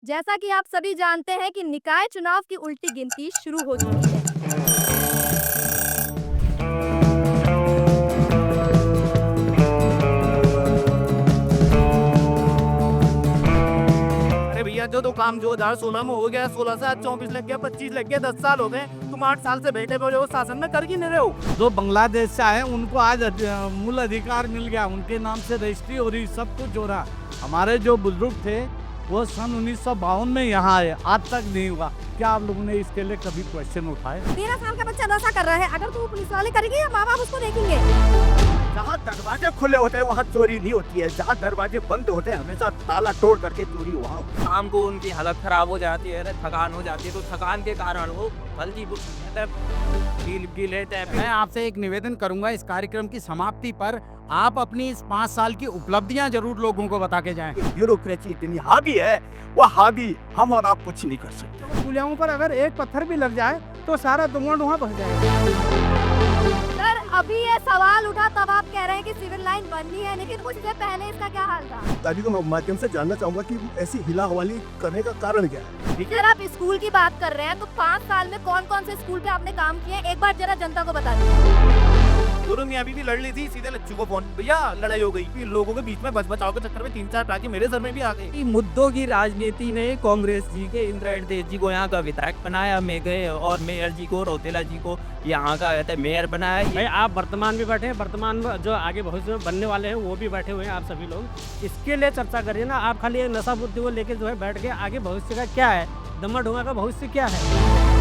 जैसा कि आप सभी जानते हैं कि निकाय चुनाव की उल्टी गिनती शुरू हो चुकी है। अरे भैया जो तो काम 2016 में हो गया, 16 से आज 24 लग गया, 25 लग गया, 10 साल हो गए। तुम 8 साल से बैठे हुए हो, शासन में कर ही नहीं रहे हो। जो बांग्लादेश से आए उनको आज मूल अधिकार मिल गया, उनके नाम से रजिस्ट्री हो रही, सब कुछ हो रहा। हमारे जो बुजुर्ग थे वो सन 1952 में यहाँ आए, आज तक नहीं हुआ। क्या आप लोगों ने इसके लिए कभी क्वेश्चन उठाए? 13 साल का बच्चा नशा कर रहा है, अगर तो पुलिस वाले करेंगे या माँ बाप उसको देखेंगे। जहाँ दरवाजे खुले होते हैं वहाँ चोरी नहीं होती है, जहाँ दरवाजे बंद होते हैं हमेशा ताला तोड़ करके चोरी वहाँ। शाम को उनकी हालत खराब हो जाती है, थकान हो जाती है, तो थकान के कारण वो फल्टी पी लेते हैं। मैं आपसे एक निवेदन करूंगा, इस कार्यक्रम की समाप्ति पर आप अपनी इस 5 साल की उपलब्धियां जरूर लोगों को बता के जाएं। ब्यूरोक्रेसी इतनी हावी है, वो हावी हम और आप कुछ नहीं कर सकते। पुलियों पर अगर एक पत्थर भी लग जाए तो सारा धुआं बह जाएगा। सर अभी ये सवाल उठा तब आप कह रहे हैं कि सिविल लाइन बननी है, लेकिन उससे पहले इसका क्या हाल था? ताकि तो मैं माध्यम से जानना चाहूंगा कि ऐसी हिला हवाली करने का कारण क्या है। सर आप स्कूल की बात कर रहे हैं, तो 5 साल में कौन कौन से स्कूल पे आपने काम किए हैं, एक बार जरा जनता को बता दीजिए। दोनों मियाँ बीवी लड़ ली थी, सीधे लच्चू को फोन, भैया लड़ाई हो गई। फिर लोगों के बीच में बच बचाव के चक्कर में 3-4 टाके मेरे सर में भी आ गए। मुद्दों की राजनीति ने कांग्रेस जी के इंद्र देव जी को यहाँ का विधायक बनाया, मैं गए और मेयर जी को, रौतेला जी को यहाँ का मेयर बनाया। भाई आप वर्तमान में बैठे हैं, वर्तमान में जो आगे भविष्य में बनने वाले हैं वो भी बैठे हुए हैं। आप सभी लोग इसके लिए चर्चा करिए ना। आप खाली नशा बुद्धि को लेके जो है बैठ के आगे भविष्य का क्या है, दमा ढोंगा का भविष्य क्या है।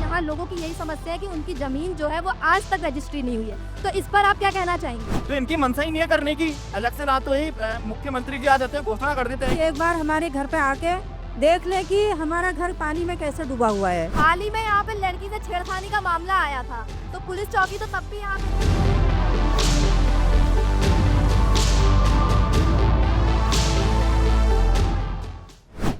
यहाँ लोगों की यही समस्या है कि उनकी जमीन जो है वो आज तक रजिस्ट्री नहीं हुई है, तो इस पर आप क्या कहना चाहेंगे? तो इनकी मनसा ही नहीं है करने की। इलेक्शन आते ही मुख्यमंत्री जी आ जाते हैं, घोषणा कर देते हैं। एक बार हमारे घर पे आके देख ले कि हमारा घर पानी में कैसे डूबा हुआ है। हाल ही में यहाँ पे लड़की से छेड़खानी का मामला आया था, तो पुलिस चौकी तो तब भी यहाँ पे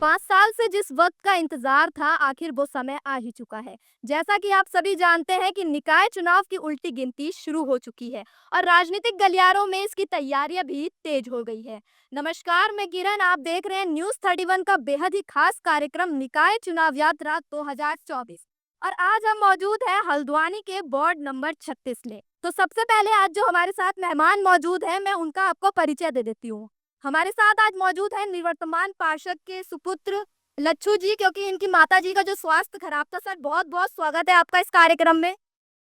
5 साल से जिस वक्त का इंतजार था, आखिर वो समय आ ही चुका है। जैसा कि आप सभी जानते हैं कि निकाय चुनाव की उल्टी गिनती शुरू हो चुकी है और राजनीतिक गलियारों में इसकी तैयारियां भी तेज हो गई है। नमस्कार, मैं किरण, आप देख रहे हैं न्यूज़ 31 का बेहद ही खास कार्यक्रम निकाय चुनाव यात्रा 2024 और आज हम मौजूद हैं हल्द्वानी के वार्ड नंबर 36 में। तो सबसे पहले आज जो हमारे साथ मेहमान मौजूद हैं, मैं उनका आपको परिचय दे देती हूँ। हमारे साथ आज मौजूद है निवर्तमान पार्षद के सुपुत्र लच्छू जी, क्योंकि इनकी माता जी का जो स्वास्थ्य खराब था। सर बहुत बहुत स्वागत है आपका इस कार्यक्रम में।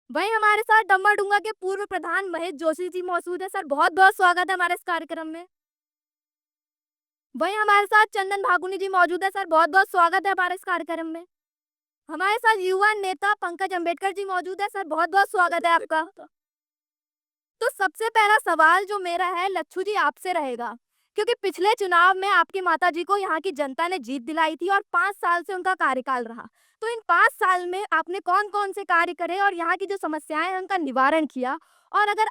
वहीं हमारे साथ डम्बर के पूर्व प्रधान महेश जोशी जी मौजूद है। सर बहुत बहुत स्वागत है हमारे इस कार्यक्रम में। वहीं हमारे साथ चंदन भागुनी जी मौजूद है। सर बहुत बहुत स्वागत है हमारे इस कार्यक्रम में। हमारे साथ युवा नेता पंकज अम्बेडकर जी मौजूद है। सर बहुत बहुत स्वागत है आपका। तो सबसे पहला सवाल जो मेरा है लच्छू जी आपसे रहेगा, क्योंकि पिछले चुनाव में आपकी माताजी को यहाँ की जनता ने जीत दिलाई थी और 5 साल से उनका कार्यकाल रहा। तो इन 5 साल में आपने कौन कौन से कार्य करे और यहाँ की जो समस्याएं हैं उनका निवारण किया, और अगर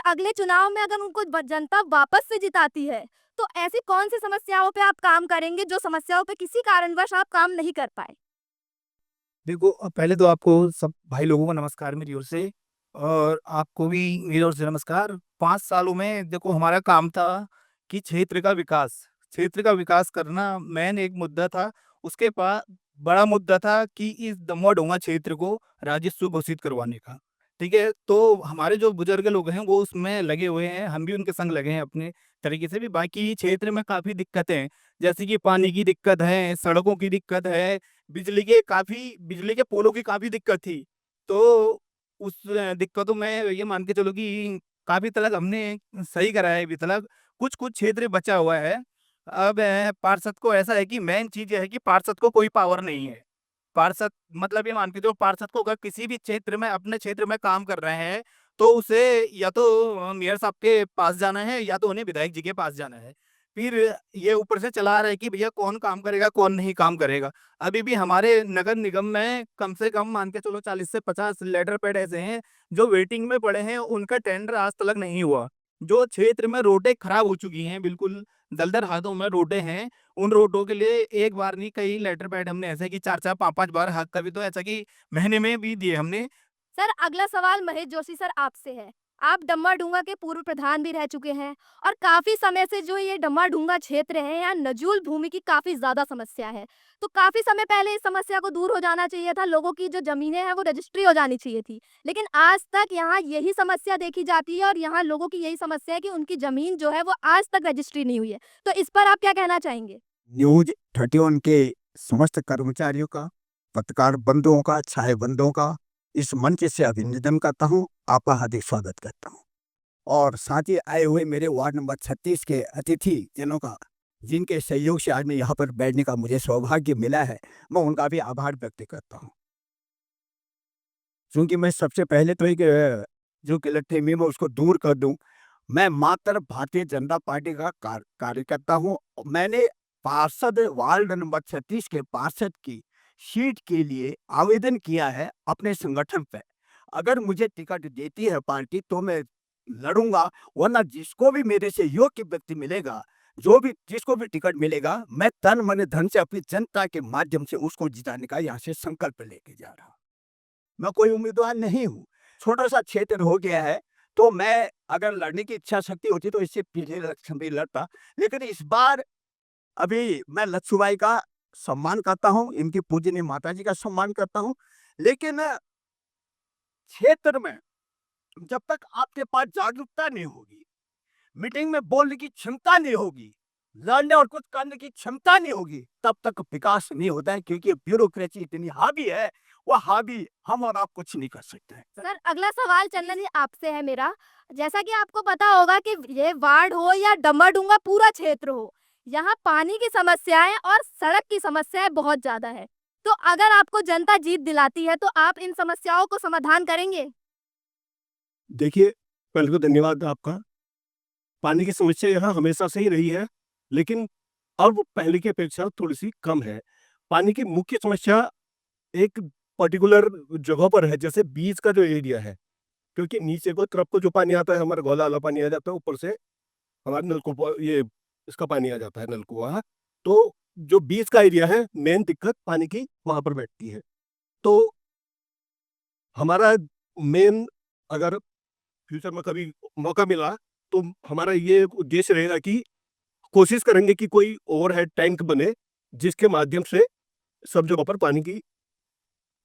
अगले चुनाव में अगर उनको जनता वापस से जिताती है तो ऐसी कौन सी समस्याओं पे आप काम करेंगे जो समस्याओं पे किसी कारणवश आप काम नहीं कर पाए? देखो, पहले तो आपको सब भाई लोगों को नमस्कार मेरी ओर से, और आपको भी मेरी ओर से नमस्कार। 5 सालों में देखो हमारा काम था कि क्षेत्र का विकास करना मेन एक मुद्दा था। उसके बाद बड़ा मुद्दा था कि इस दमोह डोंगा क्षेत्र को राजस्व घोषित करवाने का। ठीक है, तो हमारे जो बुजुर्ग लोग हैं वो उसमें लगे हुए हैं, हम भी उनके संग लगे हैं अपने तरीके से भी। बाकी क्षेत्र में काफ़ी दिक्कतें हैं, जैसे कि पानी की दिक्कत है, सड़कों की दिक्कत है, बिजली के पोलों की काफ़ी दिक्कत थी। तो उस दिक्कतों में ये मान के चलो कि काफ़ी तलक हमने सही करा है अभी तलक। कुछ क्षेत्र बचा हुआ है। अब पार्षद को ऐसा है कि मेन चीज़ ये है कि पार्षद को कोई पावर नहीं है। पार्षद मतलब ये मान के चलो, पार्षद को अगर किसी भी क्षेत्र में अपने क्षेत्र में काम कर रहे हैं तो उसे या तो मेयर साहब के पास जाना है या तो उन्हें विधायक जी के पास जाना है। फिर ये ऊपर से चला आ रहा है कि भैया कौन काम करेगा, कौन नहीं काम करेगा। अभी भी हमारे नगर निगम में कम से कम मान के चलो 40 से 50 लेटर पैड ऐसे हैं जो वेटिंग में पड़े हैं, उनका टेंडर आज तक नहीं हुआ। जो क्षेत्र में रोडें खराब हो चुकी हैं, बिल्कुल दलदल हाथों में रोडें हैं, उन रोडों के लिए एक बार नहीं कई लेटर पैड हमने ऐसे कि 4-4 5-5 बार, कभी तो ऐसा कि महीने में भी दिए हमने। सर अगला सवाल महेश जोशी सर आपसे है। आप डम्मा-डूंगा के पूर्व प्रधान भी रह चुके हैं और काफ़ी समय से जो ये डम्मा-डूंगा क्षेत्र है, यहाँ नजूल भूमि की काफ़ी ज़्यादा समस्या है। तो काफ़ी समय पहले इस समस्या को दूर हो जाना चाहिए था, लोगों की जो ज़मीनें हैं वो रजिस्ट्री हो जानी चाहिए थी। लेकिन आज तक यहाँ यही समस्या देखी जाती है और यहाँ लोगों की यही समस्या है कि उनकी ज़मीन जो है वो आज तक रजिस्ट्री नहीं हुई है। तो इस पर आप क्या कहना चाहेंगे? न्यूज 31 के समस्त कर्मचारियों का, पत्रकार बंधुओं का, छाये बंधुओं का इस मंच से अभिनंदन करता हूँ, आपका हार्दिक स्वागत करता हूँ। और साथ ही आए हुए मेरे वार्ड नंबर 36 के अतिथि जनों का, जिनके सहयोग से आज मैं यहाँ पर बैठने का मुझे सौभाग्य मिला है, मैं उनका भी आभार व्यक्त करता हूँ। क्योंकि मैं सबसे पहले तो एक जो गलतफहमी मैं उसको दूर कर दूं, मैं मात्र भारतीय जनता पार्टी का कार्यकर्ता हूं। मैंने पार्षद वार्ड नंबर 36 के पार्षद की सीट के लिए आवेदन किया है अपने संगठन पे। अगर मुझे टिकट देती है पार्टी तो मैं लड़ूंगा, वरना जिसको भी मेरे से योग्य व्यक्ति मिलेगा, जो भी जिसको भी टिकट मिलेगा, मैं तन मन धन से अपनी जनता के माध्यम से उसको जिताने का यहाँ से संकल्प लेके जा रहा हूँ। मैं कोई उम्मीदवार नहीं हूँ, छोटा-सा क्षेत्र हो गया है, तो मैं अगर लड़ने की इच्छा शक्ति होती तो इससे पिछले इलेक्शन भी लड़ता। लेकिन इस बार अभी मैं लच्छूबाई का सम्मान करता हूँ, इनकी पूजनीय माताजी का सम्मान करता हूँ, लेकिन क्षेत्र में जब तक आपके पास जागरूकता नहीं होगी, मीटिंग में बोलने की क्षमता नहीं होगी, लड़ने और कुछ करने की क्षमता नहीं होगी, तब तक विकास नहीं होता है, क्योंकि ब्यूरोक्रेसी इतनी हावी है, वो हावी हम और आप कुछ नहीं कर सकते हैं। सर, अगला सवाल चंदन जी आपसे है मेरा। जैसा कि आपको पता होगा कि ये वार्ड हो या डम्मा-डूंगा पूरा क्षेत्र हो, यहाँ पानी की समस्याएँ और सड़क की समस्याएँ बहुत ज़्यादा है। तो अगर आपको जनता जीत दिलाती है तो आप इन समस्याओं को समाधान करेंगे? देखिए, पहले तो धन्यवाद आपका। पानी की समस्या यहाँ हमेशा से ही रही है, लेकिन अब पहले की अपेक्षा थोड़ी-सी कम है। पानी की मुख्य समस्या एक पर्टिकुलर जगह पर है, जैसे बीच का जो एरिया है, क्योंकि नीचे को तरफ को जो पानी आता है, हमारा गौला वाला पानी आ जाता है, ऊपर से हमारा नलकूप ये इसका पानी आ जाता है, नलकुआं। तो जो बीच का एरिया है, मेन दिक्कत पानी की वहाँ पर बैठती है। तो हमारा मेन, अगर फ्यूचर में कभी मौका मिला, तो हमारा ये उद्देश्य रहेगा कि कोशिश करेंगे कि कोई ओवरहेड टैंक बने, जिसके माध्यम से सब जगह पर पानी की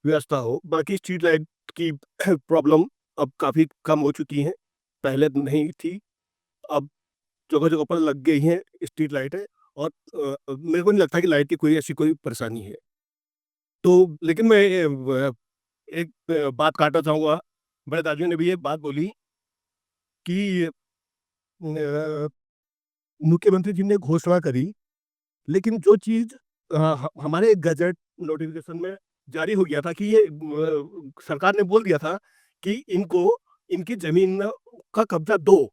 व्यवस्था हो। बाकी स्ट्रीट लाइट की प्रॉब्लम अब काफ़ी कम हो चुकी हैं, पहले नहीं थी, अब जगह-जगह पर लग गई हैं स्ट्रीट लाइटें, और मेरे को नहीं लगता कि लाइट की कोई ऐसी कोई परेशानी है। तो लेकिन मैं एक बात काटना चाहूँगा, बड़े दादाजी ने भी ये बात बोली कि मुख्यमंत्री जी ने घोषणा करी, लेकिन जो चीज़ हमारे गज़ट नोटिफ़िकेशन में जारी हो गया था कि ये सरकार ने बोल दिया था कि इनको इनकी ज़मीन का कब्ज़ा दो।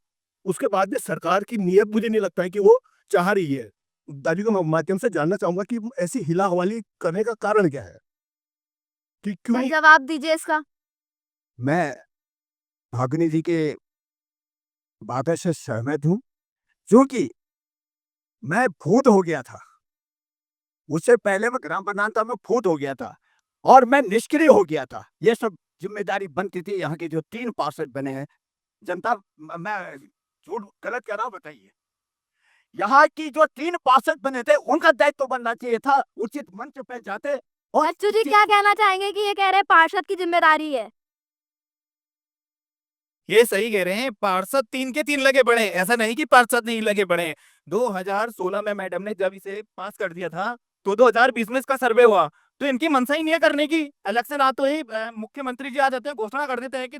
उसके बाद में सरकार की नीयत मुझे नहीं लगता है कि वो चाह रही है। दादी के माध्यम से जानना चाहूँगा कि ऐसी हिला-हवाली करने का कारण क्या है? कि सर, क्यों जवाब दीजिए इसका। मैं भागनी जी के बातों से सहमत हूँ, क्योंकि मैं फूट हो गया था। उससे पहले मैं ग्राम प्रधान था, मैं फूट हो गया था और मैं निष्क्रिय हो गया था। ये सब ज़िम्मेदारी बनती थी। यहाँ के जो 3 पार्षद बने हैं, जनता मैं झूठ गलत कह रहा हूँ बताइए? यहाँ की जो 3 पार्षद बने थे, उनका दायित्व बनना चाहिए था, उचित मंच पे जाते और बच्चू जी क्या कहना चाहेंगे कि ये कह रहे हैं पार्षद की जिम्मेदारी है? ये सही कह रहे हैं, पार्षद 3 के 3 लगे पड़े हैं, ऐसा नहीं कि पार्षद नहीं लगे पड़े हैं। 2016 में मैडम ने जब इसे पास कर दिया था, तो 2020 में इसका सर्वे हुआ, तो इनकी मंशा ही नहीं है करने की। इलेक्शन आते ही मुख्यमंत्री जी आ जाते हैं, घोषणा कर देते हैं कि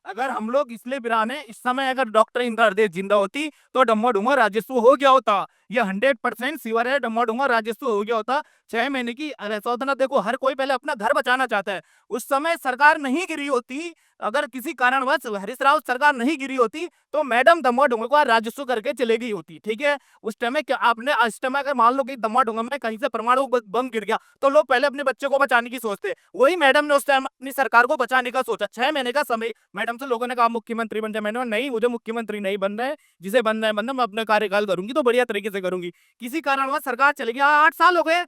अगर हम लोग इसलिए वीरान हैं, इस समय अगर डॉक्टर इंदिरा हृदय जिंदा होती तो डम्मा-डुम्मा राजस्व हो गया होता। ये 100% श्योर है, डम्मा-डुम्मा राजस्व हो गया होता। 6 महीने की अवसोधना, देखो हर कोई पहले अपना घर बचाना चाहता है। उस समय सरकार नहीं गिरी होती, अगर किसी कारणवश हरीश रावत सरकार नहीं गिरी होती, तो मैडम दम्मा-डुम्मा को राजस्व करके चले गई होती, ठीक है? उस टाइम में क्या आपने, इस टाइम अगर मान लो कि दम्मा-डुम्मा में कहीं से परमाणु बम गिर गया, तो लोग पहले अपने बच्चे को बचाने की सोचते। वही मैडम ने उस टाइम अपनी सरकार को बचाने का सोचा। 6 महीने का समय मैडम से लोगों ने कहा मुख्यमंत्री बन जाए। मैंने कहा नहीं, मुझे मुख्यमंत्री नहीं बनना है, जिसे बनना है बनना, मैं अपना कार्यकाल करूंगी तो बढ़िया तरीके से करूंगी। किसी कारणवश सरकार चली गई, 8 साल हो गए,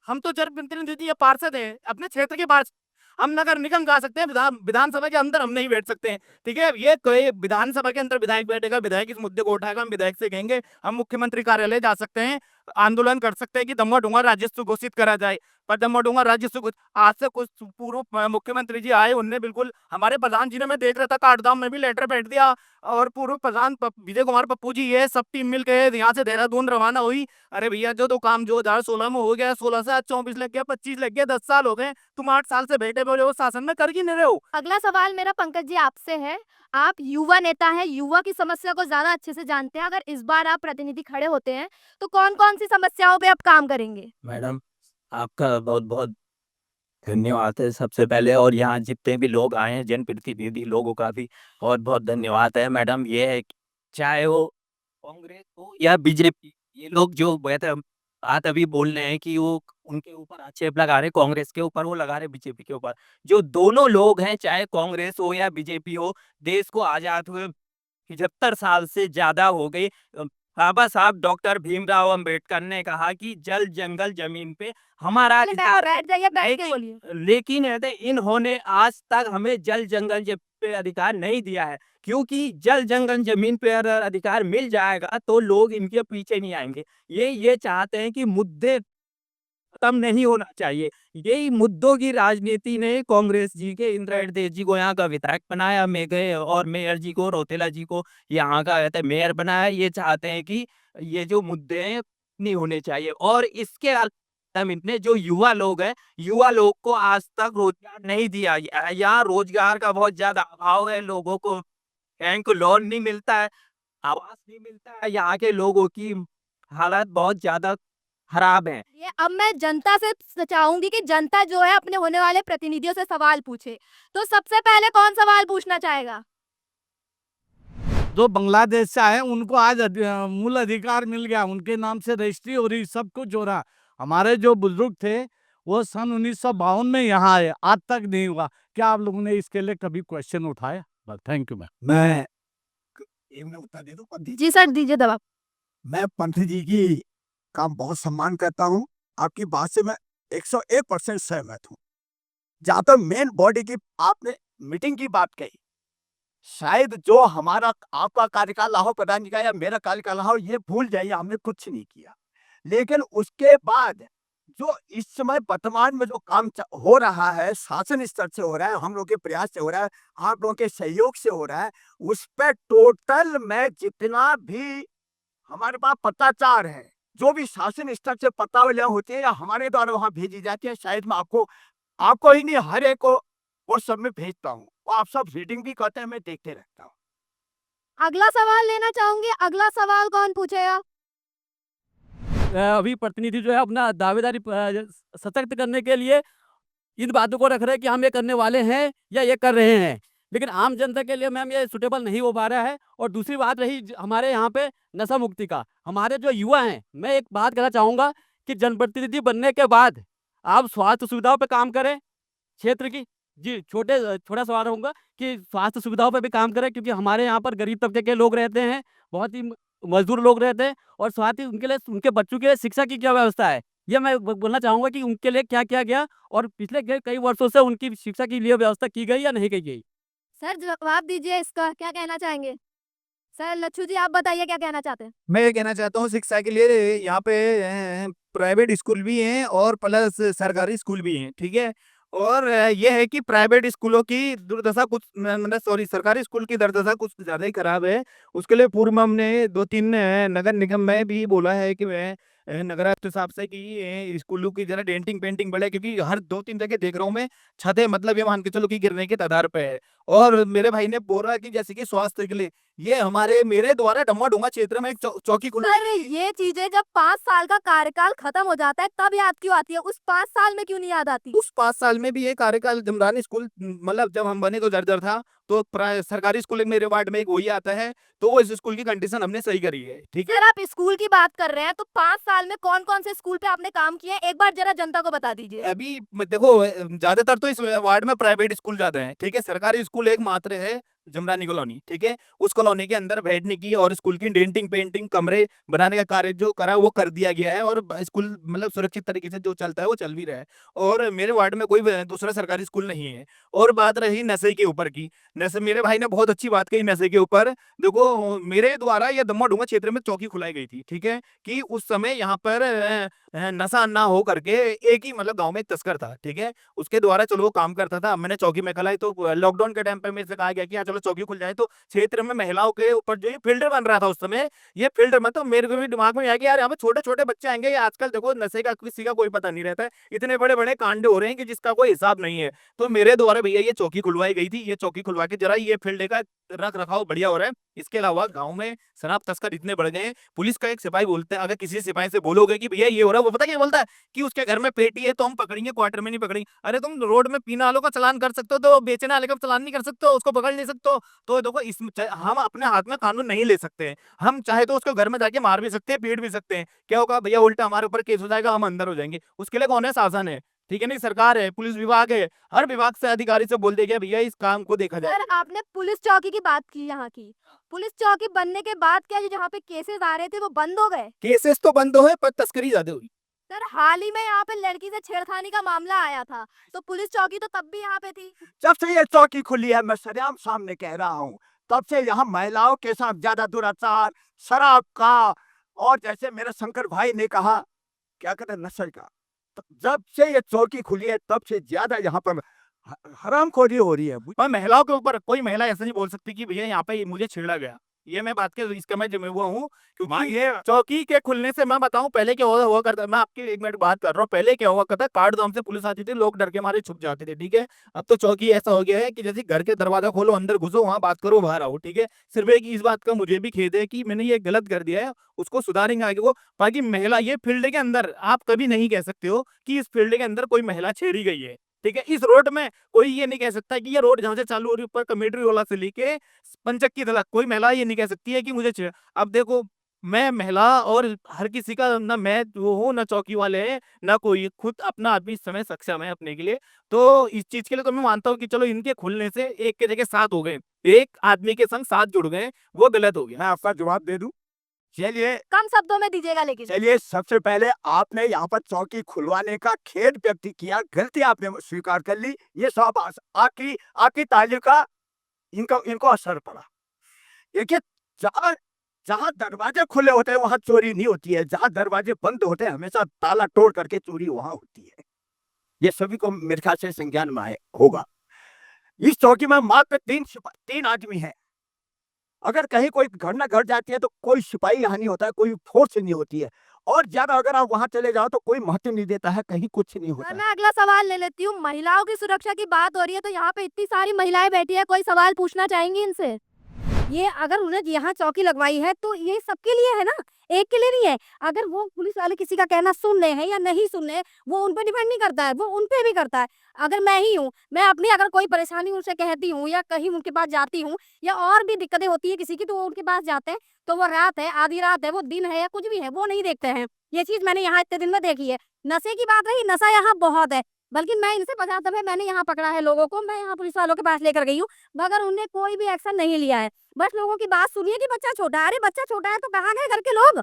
हम तो जनप्रतिनिधि या पार्षद हैं, अपने क्षेत्र के पार्षद, हम नगर निगम जा सकते हैं, विधानसभा के अंदर हम नहीं बैठ सकते हैं। ठीक है, ये कोई विधानसभा के अंदर विधायक बैठेगा, विधायक इस मुद्दे को उठाएगा, हम विधायक से कहेंगे, हम मुख्यमंत्री कार्यालय जा सकते हैं, आंदोलन कर सकते हैं कि दमगा डूंगा राजस्व घोषित करा जाए। पर दमगा डूंगा राजस्व आज से कुछ पूर्व मुख्यमंत्री जी आए, उनने बिल्कुल हमारे प्रधान जी ने, मैं देख रहा था काठदाम में भी लेटर बैठ दिया, और पूर्व प्रधान विजय कुमार पप्पू जी ये सब टीम मिल के यहाँ से देहरादून रवाना हुई। अरे भैया जो काम 2016 में हो गया, 16 से आज 24 लग गया, 25 लग गया, 10 साल हो गए, तुम 8 साल से बैठे बोले हो शासन में, कर ही नहीं रहे हो। अगला सवाल मेरा पंकज जी आपसे है। आप युवा नेता हैं, युवा की समस्या को ज्यादा अच्छे से जानते हैं। अगर इस बार आप प्रतिनिधि खड़े होते हैं तो कौन कौन सी समस्याओं पे आप काम करेंगे? मैडम, आपका बहुत बहुत धन्यवाद है सबसे पहले, और यहाँ जितने भी लोग आए हैं जनप्रतिनिधि लोगों का भी बहुत बहुत धन्यवाद है। मैडम, ये है कि चाहे वो कांग्रेस हो या बीजेपी, ये लोग जो बात अभी बोल रहे हैं कि वो उनके ऊपर आक्षेप लगा रहे, कांग्रेस के ऊपर, वो लगा रहे बीजेपी के ऊपर। जो दोनों लोग हैं, चाहे कांग्रेस हो या बीजेपी हो, देश को आजाद हुए 75 साल से ज्यादा हो गई। बाबा साहब डॉक्टर भीमराव अंबेडकर ने कहा कि जल जंगल जमीन पे हमारा अधिकार है। बैठ जाइए, बैठ के लेकिन बोलिए। लेकिन है तो इन्होंने आज तक हमें जल जंगल पे अधिकार नहीं दिया है, क्योंकि जल जंगल जमीन पे अगर अधिकार मिल जाएगा तो लोग इनके पीछे नहीं आएंगे। ये चाहते हैं कि मुद्दे खत्म नहीं होना चाहिए। यही मुद्दों की राजनीति ने कांग्रेस जी के इंदिरा हृदय जी को यहाँ का विधायक बनाया, और मेयर जी को, रौतेला जी को यहाँ का मेयर बनाया। ये चाहते हैं कि ये जो मुद्दे हैं नहीं होने चाहिए। और इसके अलावा इनने जो युवा लोग हैं, युवा लोग को आज तक रोजगार नहीं दिया। यहाँ रोजगार का बहुत ज्यादा अभाव है, लोगों को बैंक लोन नहीं मिलता है, आवास नहीं मिलता है, यहाँ के लोगों की हालत बहुत ज्यादा खराब है। ये अब मैं जनता से चाहूंगी कि जनता जो है अपने होने वाले प्रतिनिधियों से सवाल पूछे। तो सबसे पहले कौन सवाल पूछना चाहेगा? जो बांग्लादेश से आए उनको आज मूल अधिकार मिल गया, उनके नाम से रजिस्ट्री हो रही, सब कुछ हो रहा। हमारे जो बुजुर्ग थे वो सन 1952 में यहाँ आए, आज तक नहीं हुआ। क्या आप लोगों ने इसके लिए कभी क्वेश्चन उठाया? बस, थैंक यू मैम। मैं एक मिनट उत्तर दे दूं पंडित जी? जी सर, दीजिए जवाब। मैं पंडित जी की का बहुत सम्मान करता हूँ। आपकी बात से मैं 101% सहमत हूँ। जहाँ तक मेन बॉडी की आपने मीटिंग की बात कही, शायद जो हमारा आपका कार्यकाल हो, प्रधान जी का या मेरा कार्यकाल हो, ये भूल जाइए, हमने कुछ नहीं किया। लेकिन उसके बाद जो इस समय वर्तमान में जो काम हो रहा है, शासन स्तर से हो रहा है, हम लोग के प्रयास से हो रहा है, आप लोगों के सहयोग से हो रहा है, उस पर टोटल मैं जितना भी हमारे पास पत्राचार है, जो भी शासन स्तर से पत्रावलियां होती है या हमारे द्वारा वहां भेजी जाती है, शायद मैं आपको ही नहीं, हर एक को वो सब में भेजता हूँ। आप सब रीडिंग भी करते हैं, मैं देखते रहता हूँ। अगला सवाल लेना चाहूंगी। अगला सवाल कौन पूछेगा? अभी प्रतिनिधि जो है अपना दावेदारी सशक्त करने के लिए इन बातों को रख रहे हैं कि हम ये करने वाले हैं या ये कर रहे हैं, लेकिन आम जनता के लिए मैम ये सुटेबल नहीं हो पा रहा है। और दूसरी बात रही हमारे यहाँ पे नशा मुक्ति का, हमारे जो युवा हैं, मैं एक बात कहना चाहूँगा कि जनप्रतिनिधि बनने के बाद आप स्वास्थ्य सुविधाओं पे काम करें, क्षेत्र की। जी, छोटा सवाल रहूँगा कि स्वास्थ्य सुविधाओं पे भी काम करें, क्योंकि हमारे यहाँ पर गरीब तबके के लोग रहते हैं, बहुत ही मजदूर लोग रहते हैं, और साथ ही उनके लिए, उनके बच्चों के लिए शिक्षा की क्या व्यवस्था है, ये मैं बोलना चाहूँगा कि उनके लिए क्या किया गया, और पिछले कई वर्षों से उनकी शिक्षा के लिए व्यवस्था की गई या नहीं की गई। सर जवाब दीजिए इसका, क्या कहना चाहेंगे? सर लच्छू जी, आप बताइए क्या कहना चाहते हैं? मैं ये कहना चाहता हूँ, शिक्षा के लिए यहाँ पे प्राइवेट स्कूल भी हैं और प्लस सरकारी स्कूल भी हैं। ठीक है, और ये है कि प्राइवेट स्कूलों की दुर्दशा कुछ, मतलब सॉरी, सरकारी स्कूल की दुर्दशा कुछ ज़्यादा ही खराब है। उसके लिए पूर्व में हमने 2-3 नगर निगम में भी बोला है कि मैं नगर आयुक्त साहब से कि स्कूलों की जरा डेंटिंग पेंटिंग बढ़े, क्योंकि हर 2-3 जगह देख रहा हूँ मैं, छतें मतलब ये मान के चलो कि गिरने के कगार पे है। और मेरे भाई ने बोला कि जैसे कि स्वास्थ्य के लिए ये मेरे द्वारा डम्मा-डुंगा क्षेत्र में एक चौकी खुला। सर ये चीजें जब 5 साल का कार्यकाल खत्म हो जाता है तब याद क्यों आती है? उस 5 साल में क्यों नहीं याद आती? उस 5 साल में भी ये कार्यकाल जमरानी स्कूल, मतलब जब हम बने तो जर्जर था, तो सरकारी स्कूल एक मेरे वार्ड में एक वही आता है, तो वो इस स्कूल की कंडीशन हमने सही करी है। ठीक है, सर आप स्कूल की बात कर रहे हैं, तो 5 साल में कौन-कौन से स्कूल पे आपने काम किया है? एक बार जरा जनता को बता दीजिए। अभी देखो, ज्यादातर तो इस वार्ड में प्राइवेट स्कूल ज्यादा है। ठीक है, सरकारी स्कूल एक मात्र है जमरानी कॉलोनी, ठीक है? उस कॉलोनी के अंदर बैठने की और स्कूल की डेंटिंग पेंटिंग कमरे बनाने का कार्य जो करा वो कर दिया गया है और स्कूल मतलब सुरक्षित तरीके से जो चलता है वो चल भी रहा है और मेरे वार्ड में कोई दूसरा सरकारी स्कूल नहीं है। और बात रही नशे के ऊपर की, नशे मेरे भाई ने बहुत अच्छी बात कही नशे के ऊपर। देखो मेरे द्वारा ये दम्मा डूंगा क्षेत्र में चौकी खुलाई गई थी, ठीक है? कि उस समय यहाँ पर नशा ना हो करके एक ही मतलब गांव में एक तस्कर था, ठीक है? उसके द्वारा चलो वो काम करता था। मैंने चौकी में खलाई तो लॉकडाउन के टाइम पे मेरे से कहा गया कि हाँ चलो चौकी खुल जाए, तो क्षेत्र में महिलाओं के ऊपर जो ये फील्ड बन रहा था उस समय, ये फील्ड में तो मेरे को भी दिमाग में आया कि यार यहाँ पे छोटे-छोटे बच्चे आएँगे, ये आजकल देखो नशे का किसी का कोई पता नहीं रहता है। इतने बड़े-बड़े कांड हो रहे हैं कि जिसका कोई हिसाब नहीं है। तो मेरे द्वारा भैया ये चौकी खुलवाई गई थी, ये चौकी खुलवा के जरा ये फील्ड का रख-रखाव बढ़िया हो रहा है। इसके अलावा गाँव में शराब तस्कर इतने बढ़ गए हैं, पुलिस का एक सिपाही बोलते हैं, अगर किसी सिपाही से बोलोगे कि भैया ये हो रहा है, वो पता क्या बोलता है? कि उसके घर में पेटी है तो हम पकड़ेंगे, क्वार्टर में नहीं पकड़ेंगे। अरे तुम रोड में पीने वालों का चालान कर सकते हो तो बेचने वाले का चालान नहीं कर सकते हो, उसको पकड़ नहीं सकते हो। तो देखो हम अपने हाथ में कानून नहीं ले सकते हैं। हम चाहे तो उसको घर में जाके मार भी सकते हैं, पीट भी सकते हैं। क्या होगा भैया, उल्टा हमारे ऊपर केस हो जाएगा, हम अंदर हो जाएंगे। उसके लिए कौन है? शासन है, ठीक है? नहीं, सरकार है, पुलिस विभाग है, हर विभाग से अधिकारी से बोल देगा भैया इस काम को देखा जाए। सर आपने पुलिस चौकी की बात की यहाँ की। पुलिस चौकी बनने के बाद क्या ये जहाँ पे केसेस आ रहे थे वो बंद हो गए? केसेस तो बंद हुए पर तस्करी ज्यादा हुई। सर हाल ही में यहाँ पे लड़की से छेड़खानी का मामला आया था, तो पुलिस चौकी तो तब भी यहाँ पे थी। जब से ये चौकी खुली है, मैं सरेआम सामने कह रहा हूँ, तब से यहाँ महिलाओं के साथ ज्यादा दुराचार, शराब का, और जैसे मेरे शंकर भाई ने कहा, क्या कहते हैं, नशे का। तो जब से ये चौकी खुली है तब से ज्यादा यहाँ पर हरामखोरी हो रही है। और महिलाओं के ऊपर कोई महिला ऐसा नहीं बोल सकती कि भैया यहाँ पे मुझे छेड़ा गया। ये मैं बात के इसका मैं जिम्मेदार हूँ, क्योंकि ये चौकी के खुलने से मैं बताऊं पहले क्या हुआ करता, मैं आपकी 1 मिनट बात कर रहा हूँ। पहले क्या हुआ करता, कार्ड से पुलिस आती थी, लोग डर के मारे छुप जाते थे, ठीक है? अब तो चौकी ऐसा हो गया है कि जैसे घर के दरवाजा खोलो, अंदर घुसो, वहां बात करो, बाहर आओ, ठीक है? सिर्फ एक इस बात का मुझे भी खेद है कि मैंने ये गलत कर दिया है, उसको सुधारेंगे आगे को। बाकी महिला ये फील्ड के अंदर आप कभी नहीं कह सकते हो कि इस फील्ड के अंदर कोई महिला छेड़ी गई है, ठीक है? इस रोड में कोई ये नहीं कह सकता कि ये रोड जहाँ से चालू हो रही है ऊपर कमेटी वाला से लेके पंचक्की तक, कोई महिला ये नहीं कह सकती है कि मुझे अब देखो, मैं महिला और हर किसी का ना मैं वो हूँ, ना चौकी वाले हैं, ना कोई, खुद अपना आदमी इस समय सक्षम है अपने के लिए। तो इस चीज के लिए तो मैं मानता हूँ कि चलो इनके खुलने से एक के जगह 7 हो गए, एक आदमी के संग 7 जुड़ गए, वो गलत हो गया। मैं आपका जवाब दे दूं। चलिए कम शब्दों में दीजिएगा लेकिन। चलिए, सबसे पहले आपने यहाँ पर चौकी खुलवाने का खेद व्यक्त किया, गलती आपने स्वीकार कर ली, ये सब आपकी आपकी तालीम का इनको असर पड़ा। देखिए, जहाँ जहाँ दरवाजे खुले होते हैं वहां चोरी नहीं होती है, जहाँ दरवाजे बंद होते हैं हमेशा ताला तोड़ करके चोरी वहां होती है। ये सभी को मेरे ख्याल से संज्ञान में होगा। इस चौकी में मात्र 3 आदमी हैं। अगर कहीं कोई घटना घट जाती है तो कोई सिपाही यहाँ नहीं होता है, कोई फोर्स नहीं होती है, और ज्यादा अगर आप वहां चले जाओ तो कोई महत्व नहीं देता है, कहीं कुछ नहीं होता सर है। मैं अगला सवाल ले लेती हूँ। महिलाओं की सुरक्षा की बात हो रही है तो यहाँ पे इतनी सारी महिलाएं बैठी है, कोई सवाल पूछना चाहेंगी इनसे? ये अगर उन्हें यहाँ चौकी लगवाई है तो ये सबके लिए है ना, एक के लिए नहीं है। अगर वो पुलिस वाले किसी का कहना सुन रहे हैं या नहीं सुन रहे, वो उन पे डिपेंड नहीं करता है, वो उन पे भी करता है। अगर मैं ही हूँ, मैं अपनी अगर कोई परेशानी उनसे कहती हूँ या कहीं उनके पास जाती हूँ या और भी दिक्कतें होती है किसी की, तो वो उनके पास जाते हैं, तो वो रात है, आधी रात है, वो दिन है या कुछ भी है, वो नहीं देखते हैं। ये चीज मैंने यहाँ इतने दिन में देखी है। नशे की बात रही, नशा यहाँ बहुत है, बल्कि मैं इनसे 50 दफे मैंने यहाँ पकड़ा है लोगों को, मैं यहाँ पुलिस वालों के पास लेकर गई हूँ, मगर उन्हें कोई भी एक्शन नहीं लिया है। बस लोगों की बात सुनिए कि बच्चा छोटा है, अरे बच्चा छोटा है तो कहाँ गए घर के लोग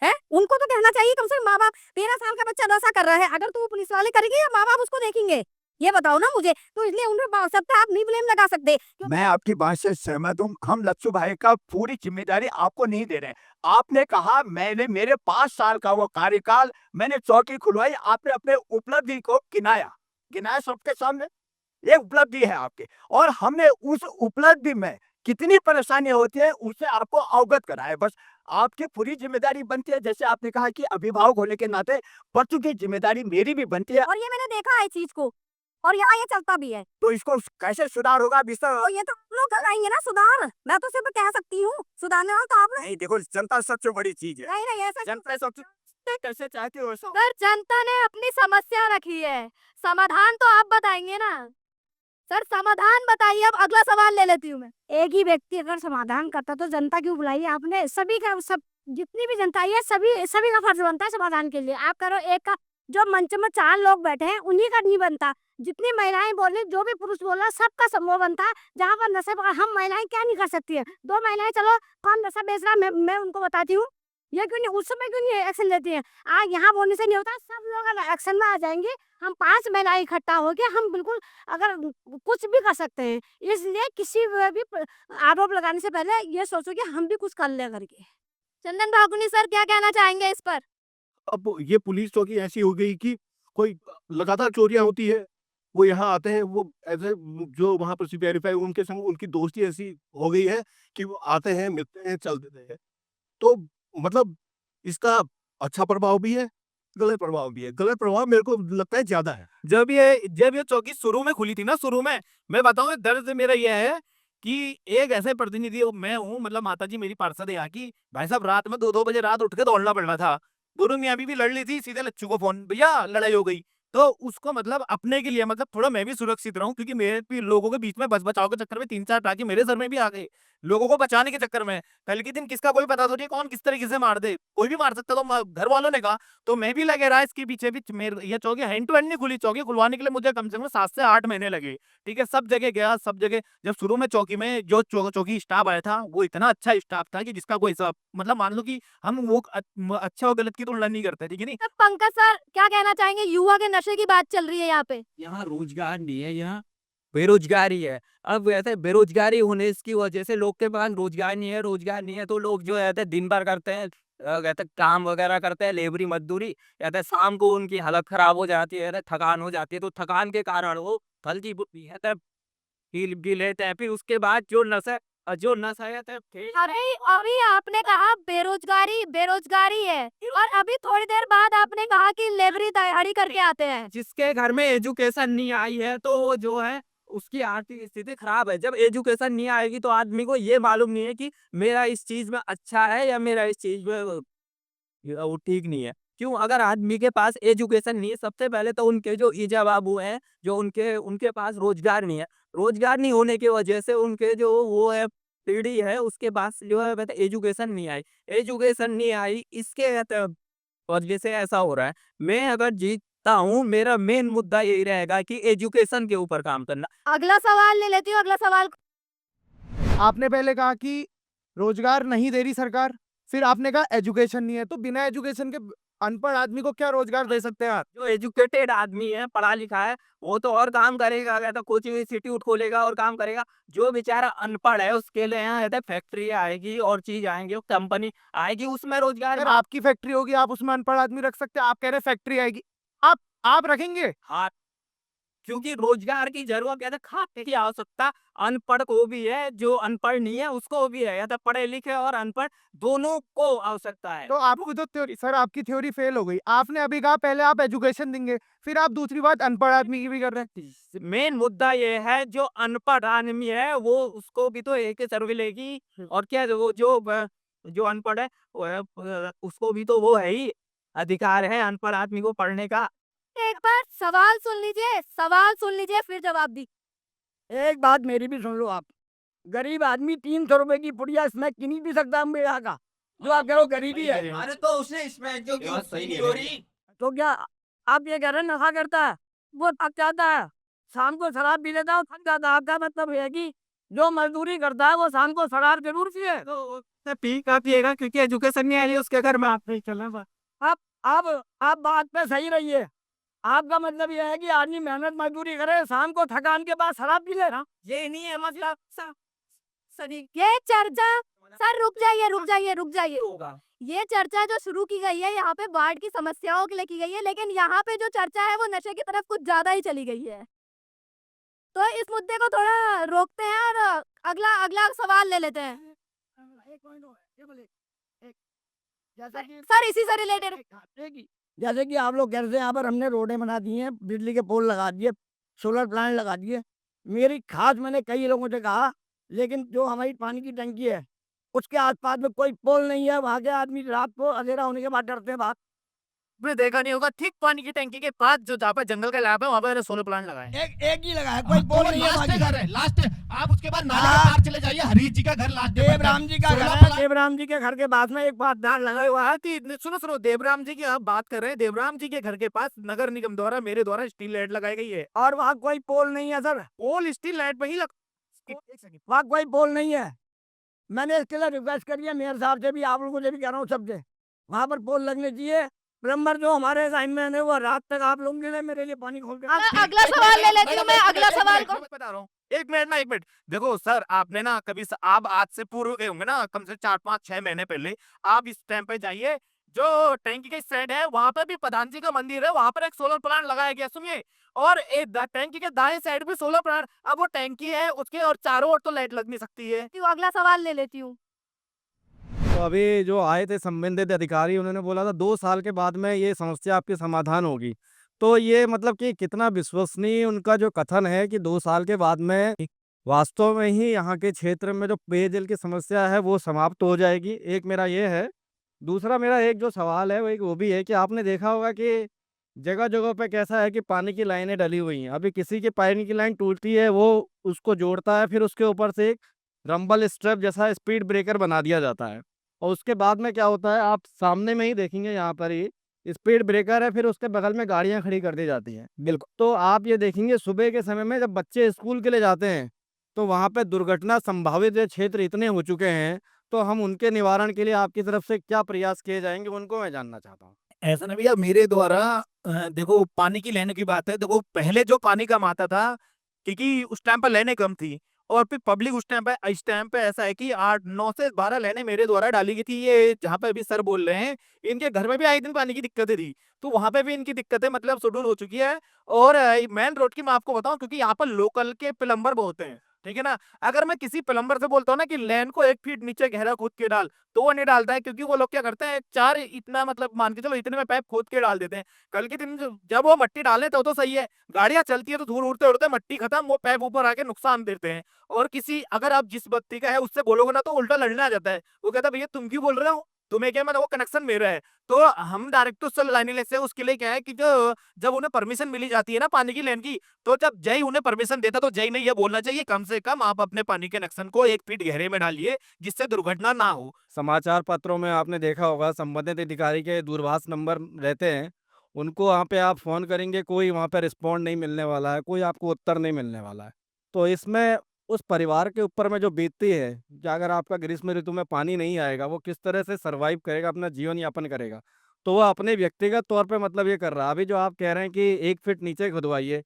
हैं? उनको तो कहना चाहिए कम से कम, माँ बाप 13 साल का बच्चा नशा कर रहा है, अगर तो वो पुलिस वाले करेंगे या माँ बाप उसको देखेंगे, ये बताओ ना मुझे। तो इसलिए उन पे सकता आप नहीं ब्लेम लगा सकते। मैं आपकी बात से सहमत हूँ। हम लच्छू भाई का पूरी जिम्मेदारी आपको नहीं दे रहे। आपने कहा मैंने मेरे 5 साल का वो कार्यकाल मैंने चौकी खुलवाई, आपने अपने उपलब्धि को गिनाया सबके सामने, ये उपलब्धि है आपकी, और हमने उस उपलब्धि में कितनी परेशानियां होती है उससे आपको अवगत कराया। बस आपकी पूरी जिम्मेदारी बनती है, जैसे आपने कहा कि अभिभावक होने के नाते बच्चों की जिम्मेदारी मेरी भी बनती है, और ये मैंने देखा है चीज को, और यहाँ ये चलता भी है। तो इसको कैसे सुधार होगा तो ये तो हम लोग कराएंगे ना सुधार, मैं तो सिर्फ कह सकती हूँ, सुधारने वाला तो आप नहीं। देखो, जनता सबसे बड़ी चीज है, नहीं नहीं ऐसा जनता सबसे कैसे चाहती हो ऐसा? सर, जनता ने अपनी समस्या रखी है, समाधान तो आप बताएंगे ना। सर समाधान बताइए। अब अगला सवाल ले लेती हूँ मैं। एक ही व्यक्ति अगर समाधान करता तो जनता क्यों बुलाई? आपने सभी का, सब जितनी भी जनता है, सभी का फर्ज बनता है समाधान के लिए। आप करो एक का जो मंच में 4 लोग बैठे हैं उन्हीं का नहीं बनता। जितनी महिलाएं बोली, जो भी पुरुष बोला, सबका समूह बनता है। जहाँ पर नशे पर हम महिलाएं क्या नहीं कर सकती है? 2 महिलाएं, चलो कौन नशा बेच रहा है मैं उनको बताती हूँ। ये क्यों नहीं, उस समय क्यों नहीं एक्शन लेती है? आज यहाँ बोलने से नहीं होता, सब लोग अगर एक्शन में आ जाएंगे, हम 5 महिलाएं इकट्ठा होके हम बिल्कुल अगर कुछ भी कर सकते हैं। इसलिए किसी पे भी आरोप लगाने से पहले ये सोचो कि हम भी कुछ कर ले करके। चंदन भाकुनी सर क्या कहना चाहेंगे इस पर? अब ये पुलिस चौकी ऐसी हो गई कि कोई लगातार चोरियां होती है, वो यहाँ आते हैं, वो ऐसे जो वहाँ पर वेरीफाई उनके संग उनकी दोस्ती ऐसी हो गई है कि वो आते हैं, मिलते हैं, चल देते हैं। तो मतलब इसका अच्छा प्रभाव भी है, गलत प्रभाव भी है। गलत प्रभाव मेरे को लगता है ज़्यादा है। जब ये चौकी शुरू में खुली थी ना, शुरू में, मैं बताऊँ दर्द मेरा ये है कि एक ऐसे प्रतिनिधि मैं हूँ, मतलब माताजी मेरी पार्षद है यहाँ की, भाई साहब रात में 2-2 बजे रात उठ के दौड़ना पड़ रहा था। दोनों मियाँ बीवी लड़ ली थी, सीधे लच्चू को फ़ोन, भैया लड़ाई हो गई। तो उसको मतलब अपने के लिए मतलब थोड़ा मैं भी सुरक्षित रहूँ, क्योंकि मेरे भी लोगों के बीच में बच-बचाव के चक्कर में 3-4 टाँके मेरे सर में भी आ गए। लोगों को बचाने के चक्कर में। कल के दिन किसका कोई पता थोड़ी है कौन किस तरीके से मार दे। कोई भी मार सकता, तो घर वालों ने कहा, तो मैं भी लगे रहा इसके पीछे भी। मेरे ये चौकी हैंड टू हैंड नहीं खुली, चौकी खुलवाने के लिए मुझे कम से कम 7 से 8 महीने लगे। ठीक है, सब जगह गया, सब जगह जब शुरू में चौकी में जो चौकी स्टाफ आया था, वो इतना अच्छा स्टाफ था कि जिसका कोई हिसाब, मतलब मान लो कि हम वो अच्छा और गलत की तुलना नहीं करते, ठीक है नहीं? तब पंकज सर क्या कहना चाहेंगे? युवा के नशे की बात चल रही है यहाँ पे। यहाँ रोजगार नहीं है, यहाँ बेरोजगारी है। अब वैसे बेरोजगारी होने की वजह से लोग के पास रोजगार नहीं है तो लोग जो है दिन भर करते हैं, कहते काम वगैरह करते हैं, लेबरी मजदूरी, कहते शाम को उनकी हालत खराब हो जाती है, थकान हो जाती है, तो थकान के कारण वो फल्टी बुद्धि है तब पी लेते हैं। फिर उसके बाद जो नशा है तब अरे अभी आपने कहा बेरोजगारी बेरोजगारी है, और अभी थोड़ी देर बाद आपने कहा कि लेबरी दिहाड़ी करके आते हैं। जिसके घर में एजुकेशन नहीं आई है तो वो जो है उसकी आर्थिक स्थिति खराब है। जब एजुकेशन नहीं आएगी तो आदमी को ये मालूम नहीं है कि मेरा इस चीज में अच्छा है या मेरा इस चीज में वो ठीक नहीं है। क्यों? अगर आदमी के पास एजुकेशन नहीं है, सबसे पहले तो उनके जो ईजा बाबू हैं, जो उनके उनके पास रोजगार नहीं है। रोजगार नहीं होने की वजह से उनके जो वो है पीढ़ी है, उसके पास जो है एजुकेशन नहीं आई। एजुकेशन नहीं आई, इसके वजह से ऐसा हो रहा है। मैं अगर जीतता हूँ, मेरा मेन मुद्दा यही रहेगा कि एजुकेशन के ऊपर काम करना। अगला सवाल ले लेती हूँ, अगला सवाल। आपने पहले कहा कि रोजगार नहीं दे रही सरकार, फिर आपने कहा एजुकेशन नहीं है, तो बिना एजुकेशन के अनपढ़ आदमी को क्या रोजगार दे सकते हैं आप? जो एजुकेटेड आदमी है, पढ़ा लिखा है, वो तो और काम करेगा, कहता कोचिंग इंस्टीट्यूट खोलेगा और काम करेगा। जो बेचारा अनपढ़ है उसके लिए यहाँ कहते फैक्ट्री आएगी और चीज आएंगी, कंपनी आएगी, उसमें रोजगार। अगर आपकी फैक्ट्री होगी, आप उसमें अनपढ़ आदमी रख सकते हैं, आप कह रहे हैं फैक्ट्री आएगी, आप रखेंगे? हाँ, क्योंकि रोजगार की जरूरत कहते खाने की आवश्यकता अनपढ़ को भी है, जो अनपढ़ नहीं है उसको भी है, या तो पढ़े लिखे और अनपढ़ दोनों को आवश्यकता है। तो आपकी तो थ्योरी, सर आपकी थ्योरी फेल हो गई। आपने अभी कहा पहले आप एजुकेशन देंगे, फिर आप दूसरी बात अनपढ़ आदमी की भी कर रहे हैं। मेन मुद्दा ये है, जो अनपढ़ आदमी है वो उसको भी तो एक सर्वे लेगी, और क्या वो जो अनपढ़ है उसको भी तो वो है ही अधिकार है अनपढ़ आदमी को पढ़ने का। एक बार सवाल सुन लीजिए फिर जवाब दी। एक बात मेरी भी सुन लो आप। गरीब आदमी 300 रुपए की पुड़िया स्नैक किन नहीं सकता मेरा का, जो आप कह रहे हो गरीबी है। अरे तो उसने इसमें जो तो क्या आप ये कह रहे हैं नशा करता है, वो थक जाता है, शाम को शराब पी लेता है, वो थक जाता है। आपका मतलब है कि जो मजदूरी करता है वो शाम को शराब जरूर पिए। तो उसने पी का पिएगा, क्योंकि एजुकेशन नहीं आई उसके घर में। आप नहीं चला बा। आप बात पे सही रहिए। आपका मतलब यह है कि आदमी मेहनत मजदूरी करे, शाम को थकान के बाद शराब पी ले ना, ये नहीं है मतलब सही ये चर्चा, सर रुक जाइए। होगा। ये चर्चा जो शुरू की गई है यहाँ पे बाढ़ की समस्याओं के लिए की गई है, लेकिन यहाँ पे जो चर्चा है वो नशे की तरफ कुछ ज्यादा ही चली गई है। तो इस मुद्दे को थोड़ा रोकते हैं और अगला सवाल ले लेते हैं। जैसा कि सर इसी से रिलेटेड। जैसे कि आप लोग कह रहे थे, यहाँ पर हमने रोडें बना दी हैं, बिजली के पोल लगा दिए, सोलर प्लांट लगा दिए। मेरी खास मैंने कई लोगों से कहा, लेकिन जो हमारी पानी की टंकी है उसके आसपास में कोई पोल नहीं है। वहाँ के आदमी रात को अंधेरा होने के बाद डरते हैं बात। आपने देखा नहीं होगा, ठीक पानी की टंकी के पास जो जहाँ पर जंगल का इलाका है वहाँ पर सोलर प्लांट लगाए हैं। एक ही लगा है, कोई बोल नहीं है बाकी। घर है, लास्ट आप उसके बाद नाले हाँ। के पार चले जाइए, हरीश जी का घर लास्ट पे पड़ता है। देवराम जी का सोलर घर है, प्लांट- देवराम जी के घर के पास में एक पासदार लगा हुआ है। कि सुनो देवराम जी की आप बात कर रहे हैं, देवराम जी के घर के पास नगर निगम द्वारा मेरे द्वारा स्टील लाइट लगाई गई है, और वहाँ कोई पोल नहीं है सर, पोल स्टील लाइट पे ही लग एक सेकंड। वहाँ कोई पोल नहीं है। मैंने इसके लिए रिक्वेस्ट करी है मेयर साहब से भी, आप लोगों से भी कह रहा हूँ सबसे, वहाँ पर पोल लगने चाहिए। प्लम्बर जो हमारे असाइनमेंट है वो रात तक आप लोगों के लिए मेरे लिए पानी खोल के अगला सवाल ले लेती हूँ मैं, अगला सवाल को। बता रहा हूँ, एक मिनट देखो सर, आपने ना कभी आप आज से पूर्व गए होंगे ना, कम से 4-5-6 महीने पहले आप इस टाइम पे जाइए, जो टैंकी के साइड है वहां पर भी प्रधान जी का मंदिर है, वहां पर एक सोलर प्लांट लगाया गया, सुनिए, और टैंकी के दाएं साइड भी सोलर प्लांट। अब वो टैंकी है उसके और चारों ओर तो लाइट लग नहीं सकती है। अगला सवाल ले लेती हूँ। तो अभी जो आए थे संबंधित अधिकारी, उन्होंने बोला था 2 साल के बाद में ये समस्या आपकी समाधान होगी। तो ये मतलब कि कितना विश्वसनीय उनका जो कथन है कि 2 साल के बाद में वास्तव में ही यहाँ के क्षेत्र में जो पेयजल की समस्या है वो समाप्त हो जाएगी? एक मेरा ये है। दूसरा मेरा एक जो सवाल है वो भी है कि आपने देखा होगा कि जगह-जगह पे कैसा है कि पानी की लाइनें डली हुई हैं। अभी किसी की पानी की लाइन टूटती है, वो उसको जोड़ता है, फिर उसके ऊपर से एक रंबल स्ट्रिप जैसा स्पीड ब्रेकर बना दिया जाता है। और उसके बाद में क्या होता है, आप सामने में ही देखेंगे, यहाँ पर ही स्पीड ब्रेकर है, फिर उसके बगल में गाड़ियाँ खड़ी कर दी जाती हैं। बिल्कुल। तो आप ये देखेंगे सुबह के समय में जब बच्चे स्कूल के लिए जाते हैं, तो वहाँ पे दुर्घटना संभावित ये क्षेत्र इतने हो चुके हैं, तो हम उनके निवारण के लिए आपकी तरफ से क्या प्रयास किए जाएँगे, उनको मैं जानना चाहता हूँ। ऐसा ना भैया, मेरे द्वारा देखो पानी की लेने की बात है, देखो पहले जो पानी कम आता था, क्योंकि उस टाइम पर लेने कम थी, और फिर पब्लिक उस टाइम पे, इस टाइम पे ऐसा है कि 8-9 से 12 लेने मेरे द्वारा डाली गई थी। ये जहाँ पे अभी सर बोल रहे हैं, इनके घर में भी आए दिन पानी की दिक्कतें थी, तो वहाँ पे भी इनकी दिक्कतें मतलब सुडूल हो चुकी है। और मेन रोड की मैं आपको बताऊं, क्योंकि यहाँ पर लोकल के प्लम्बर बहुत हैं, ठीक है ना। अगर मैं किसी प्लम्बर से बोलता हूँ ना कि लेन को 1 फीट नीचे गहरा खोद के डाल, तो वो नहीं डालता है, क्योंकि वो लोग क्या करते हैं, 4 इतना मतलब मान के चलो इतने में पाइप खोद के डाल देते हैं। कल के दिन जब वो मट्टी डालें तो सही है, गाड़ियां चलती है तो धूल उड़ते उड़ते मट्टी खत्म, वो पाइप ऊपर आके नुकसान देते हैं। और किसी अगर आप जिस बत्ती का है उससे बोलोगे ना तो उल्टा लड़ने आ जाता है, वो कहता है भैया तुम क्यों बोल रहे हो, तुम्हें क्या, मतलब वो कनेक्शन मेरा है। तो हम डायरेक्ट उससे लड़ाई नहीं लेते, उसके लिए क्या है कि जो जब उन्हें परमिशन मिली जाती है ना पानी की लेन की, तो जब जय उन्हें परमिशन देता तो जय ने ये बोलना चाहिए कम से कम आप अपने पानी के कनेक्शन को 1 फीट गहरे में डालिए, जिससे दुर्घटना ना हो। समाचार पत्रों में आपने देखा होगा संबंधित अधिकारी के दूरभाष नंबर रहते हैं, उनको वहाँ पे आप फ़ोन करेंगे, कोई वहाँ पे रिस्पॉन्ड नहीं मिलने वाला है, कोई आपको उत्तर नहीं मिलने वाला है। तो इसमें उस परिवार के ऊपर में जो बीतती है, कि अगर आपका ग्रीष्म ऋतु में पानी नहीं आएगा, वो किस तरह से सर्वाइव करेगा, अपना जीवन यापन करेगा। तो वो अपने व्यक्तिगत तौर पे मतलब ये कर रहा है। अभी जो आप कह रहे हैं कि 1 फीट नीचे खुदवाइए,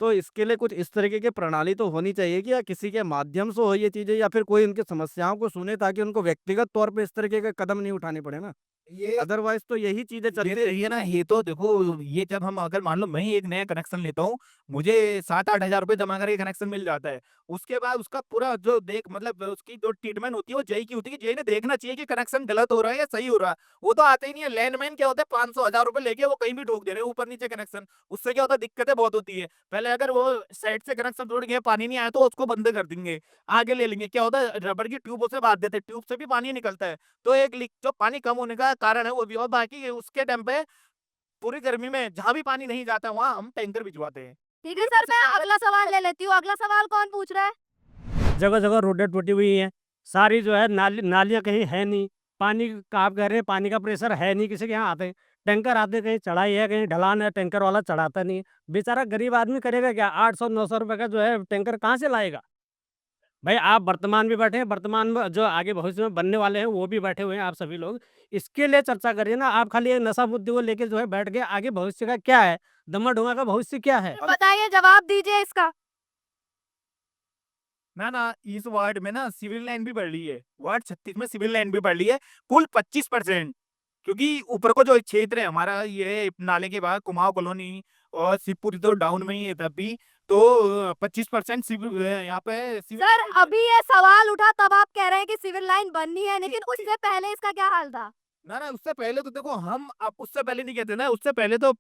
तो इसके लिए कुछ इस तरीके की प्रणाली तो होनी चाहिए कि या किसी के माध्यम से हो ये चीज़ें, या फिर कोई उनकी समस्याओं को सुने, ताकि उनको व्यक्तिगत तौर पे इस तरीके के कदम नहीं उठाने पड़े ना। ये अदरवाइज़ तो यही चीज़ें चलती ये रही है ना, ये तो देखो, ये जब हम अगर मान लो मैं ही एक नया कनेक्शन लेता हूँ, मुझे 7-8 हज़ार रुपए जमा करके कनेक्शन मिल जाता है। उसके बाद उसका पूरा जो मतलब उसकी जो ट्रीटमेंट होती है वो जेई की होती है, कि जेई ने देखना चाहिए कि कनेक्शन गलत हो रहा है या सही हो रहा है। वो तो आते ही नहीं है। लैंडमैन क्या होता है, 500-1000 रुपए लेके वो कहीं भी ठोक दे रहे हैं ऊपर नीचे कनेक्शन। उससे क्या होता है, दिक्कतें बहुत होती है। पहले अगर वो साइड से कनेक्शन टूट गया, पानी नहीं आया तो उसको बंद कर देंगे, आगे ले लेंगे। क्या होता है, रबड़ की ट्यूबों से बांध देते हैं, ट्यूब से भी पानी निकलता है। तो एक लीक जो पानी कम होने का कारण है वो भी। और बाकी उसके टाइम पे पूरी गर्मी में जहाँ भी पानी नहीं जाता वहाँ हम टैंकर भिजवाते हैं। ठीक है सर, मैं अगला सवाल ले लेती हूँ। अगला सवाल कौन पूछ रहा है? जगह-जगह रोडें टूटी हुई हैं, सारी जो है नालियाँ कहीं है नहीं, पानी का आप कह रहे हैं पानी का प्रेशर है नहीं, किसी के यहाँ आते हैं, टैंकर आते कहीं चढ़ाई है, कहीं ढलान है, टैंकर वाला चढ़ाता नहीं है। बेचारा गरीब आदमी करेगा क्या? 800-900 रुपए का जो है टैंकर कहाँ से लाएगा? भाई आप वर्तमान में बैठे हैं, वर्तमान में जो आगे भविष्य में बनने वाले हैं वो भी बैठे हुए हैं, आप सभी लोग। इसके लिए चर्चा करिए ना, आप खाली एक नशा बुद्धि को लेके जो है बैठ गए, आगे भविष्य का क्या है? दमा-डोंगा का भविष्य क्या है? बताइए, जवाब दीजिए इसका। ना इस वार्ड में ना सिविल लाइन भी बढ़ रही है, वार्ड 36 में सिविल लाइन भी बढ़ रही है, कुल 25%। क्योंकि ऊपर को जो क्षेत्र है हमारा, ये नाले के बाद कुमाऊं कॉलोनी और शिवपुरी तो डाउन में ही है, तब भी तो 25% सिविल यहाँ पे सर अभी ये सवाल उठा तब आप कह रहे हैं कि सिविल लाइन बननी है, लेकिन उससे पहले इसका क्या हाल था? ना उससे पहले तो देखो, हम अब उससे पहले नहीं कहते ना, उससे पहले तो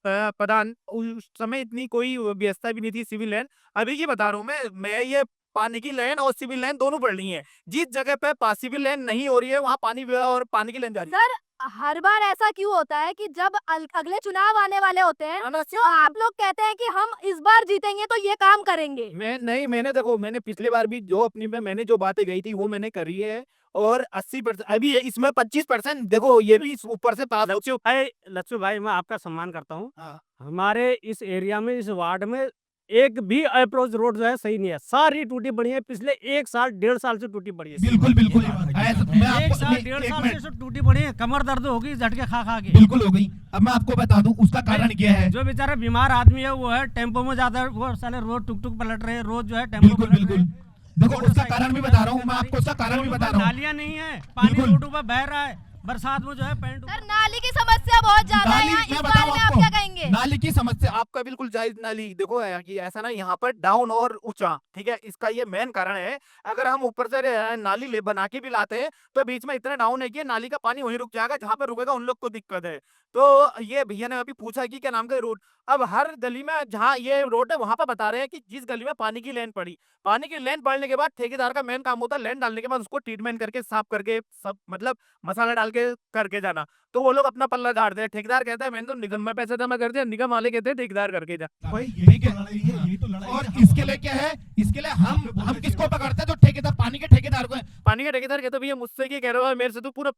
प्रधान उस समय इतनी कोई व्यवस्था भी नहीं थी सिविल लाइन। अभी की बता रहा हूँ मैं ये पानी की लाइन और सिविल लाइन दोनों बढ़ रही है। जिस जगह पे सिविल लाइन नहीं हो रही है वहाँ पानी और पानी की लाइन जा रही है। सर हर बार ऐसा क्यों होता है कि जब अगले चुनाव आने वाले होते हैं तो आप लोग कहते हैं कि हम इस बार जीतेंगे तो ये काम करेंगे। मैंने देखो, मैंने पिछली बार भी जो अपनी में मैंने जो बातें गई थी वो मैंने करी है, और 80% अभी इसमें 25% देखो, ये भी ऊपर से पास हो चुका। लच्छू भाई मैं आपका सम्मान करता हूँ। हाँ। हमारे इस एरिया में, इस वार्ड में एक भी अप्रोच रोड जो है सही नहीं है, सारी टूटी पड़ी है, पिछले 1 साल 1.5 साल से टूटी पड़ी है। बिल्कुल बिल्कुल मैं 1 आपको साल एक 1.5 साल मिनट, से टूटी पड़ी है, कमर दर्द होगी झटके खा खा के। बिल्कुल हो गई। अब मैं आपको बता दूं उसका कारण क्या है। जो बेचारा बीमार आदमी है वो है टेम्पो में जाता है, वो साले रोज टुक टुक पलट रहे हैं, रोज जो है टेम्पो बिल्कुल पलट रहे बिल्कुल, हैं। देखो उसका कारण भी बता रहा हूँ मैं आपको, उसका कारण भी रोडों बता पर रहा हूँ। नालियां नहीं है, पानी बिल्कुल। रोडों पर बह रहा है, बरसात में जो है पैंट सर नाली की समस्या बहुत ज्यादा है नाली, यहाँ, इस मैं बारे बताऊं में आप आपको, क्या कहेंगे? नाली की समस्या आपका बिल्कुल जायज। नाली देखो है कि ऐसा ना, यहाँ पर डाउन और ऊंचा, ठीक है, इसका ये मेन कारण है। अगर हम ऊपर से नाली ले बना के भी लाते हैं तो बीच में इतना डाउन है कि नाली का पानी वहीं रुक जाएगा, जहाँ पे रुकेगा उन लोग को दिक्कत है। तो ये भैया ने अभी पूछा कि क्या नाम का रोड, अब हर गली में जहाँ ये रोड है वहां पर बता रहे हैं कि जिस गली में पानी की लेन पड़ी, पानी की लेन पड़ने के बाद ठेकेदार का मेन काम होता है लेन डालने के बाद उसको ट्रीटमेंट करके साफ करके सब मतलब मसाला डाल के करके जाना। तो वो लोग अपना पल्ला झाड़ते हैं, ठेकेदार कहता है मैंने तो निगम में पैसे जमा कर दिया, निगम वाले कहते हैं ठेकेदार करके जा। भाई यही तो लड़ाई है, यही तो लड़ाई और है। इसके लिए क्या है, इसके लिए हम किसको पकड़ते हैं, जो ठेकेदार, पानी के ठेकेदार को है। पानी के ठेकेदार कहते भैया मुझसे क्या कह रहे हो, मेरे से तो पूरा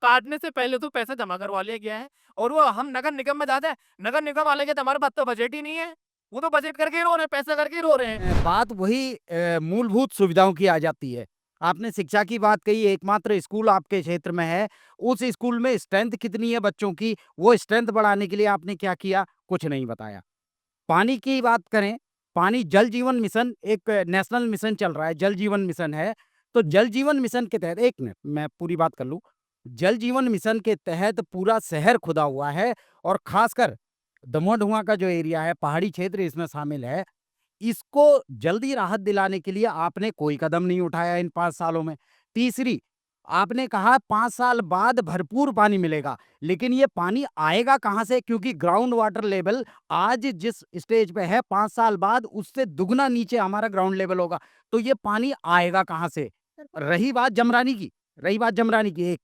काटने से पहले तो पैसा जमा करवा लिया गया है, और वो हम नगर निगम में जाते हैं, नगर निगम वाले कहते हमारे पास तो बजट ही नहीं है, वो तो बजट करके ही रो रहे हैं, पैसा करके ही रो रहे हैं। बात वही मूलभूत सुविधाओं की आ जाती है। आपने शिक्षा की बात कही, एकमात्र स्कूल आपके क्षेत्र में है, उस स्कूल में स्ट्रेंथ कितनी है बच्चों की, वो स्ट्रेंथ बढ़ाने के लिए आपने क्या किया? कुछ नहीं बताया। पानी की बात करें, पानी जल जीवन मिशन एक नेशनल मिशन चल रहा है, जल जीवन मिशन है, तो जल जीवन मिशन के तहत, एक मिनट मैं पूरी बात कर लूँ। जल जीवन मिशन के तहत पूरा शहर खुदा हुआ है, और खासकर दमोह का जो एरिया है, पहाड़ी क्षेत्र इसमें शामिल है। इसको जल्दी राहत दिलाने के लिए आपने कोई कदम नहीं उठाया इन 5 सालों में। तीसरी, आपने कहा 5 साल बाद भरपूर पानी मिलेगा, लेकिन ये पानी आएगा कहाँ से? क्योंकि ग्राउंड वाटर लेवल आज जिस स्टेज पे है, 5 साल बाद उससे दुगना नीचे हमारा ग्राउंड लेवल होगा। तो ये पानी आएगा कहाँ से? रही बात जमरानी की, एक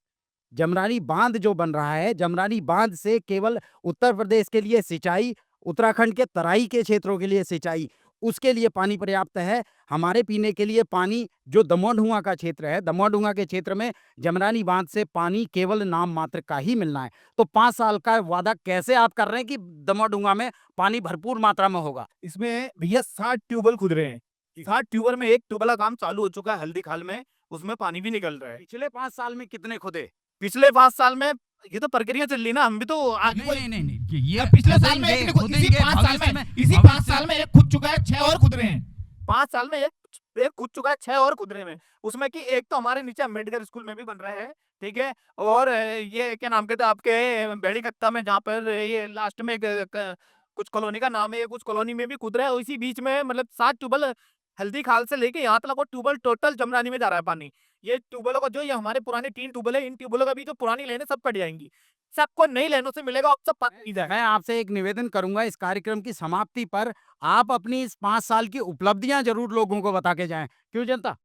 जमरानी बांध जो बन रहा है, जमरानी बांध से केवल उत्तर प्रदेश के लिए सिंचाई, उत्तराखंड के तराई के क्षेत्रों के लिए सिंचाई, उसके लिए पानी पर्याप्त है। हमारे पीने के लिए पानी जो दमोह का क्षेत्र है, दमोह के क्षेत्र में जमरानी बांध से पानी केवल नाम मात्र का ही मिलना है। तो 5 साल का वादा कैसे आप कर रहे हैं कि दमोह में पानी भरपूर मात्रा में होगा? इसमें भैया 60 ट्यूबवेल खुद रहे हैं, 60 ट्यूबवेल में एक ट्यूबवेल का काम चालू हो चुका है हल्दी खाल में, उसमें पानी भी निकल रहा है। पिछले 5 साल में कितने खुदे? पिछले 5 साल में ये तो प्रक्रिया चल रही ना, हम भी तो आगे नहीं, ये पिछले साल में इसी 5 साल में एक खुद चुका है, 6 और खुद रहे हैं। 5 साल में एक खुद चुका है, 6 और खुद रहे हैं। उसमें कि एक तो हमारे नीचे अम्बेडकर स्कूल में भी बन रहा है, ठीक है, और ये क्या नाम कहते हैं आपके बेड़ी कत्ता में, जहाँ पर ये लास्ट में कुछ कॉलोनी का नाम है, कुछ कॉलोनी में भी खुद रहा है। इसी बीच में मतलब 7 ट्यूबवेल हल्दी खाल से लेके यहाँ तक वो ट्यूबवेल टोटल जमरानी में जा रहा है पानी। ये ट्यूबवेलों को जो ये हमारे पुराने 3 ट्यूबवेल है, इन ट्यूबवेलों का भी जो पुरानी लेने सब कट जाएंगी, सबको नई लाइनों से मिलेगा, अब सब पानी जाएगा। मैं आपसे एक निवेदन करूंगा, इस कार्यक्रम की समाप्ति पर आप अपनी इस 5 साल की उपलब्धियां जरूर लोगों को बता के जाएं। क्यों जनता?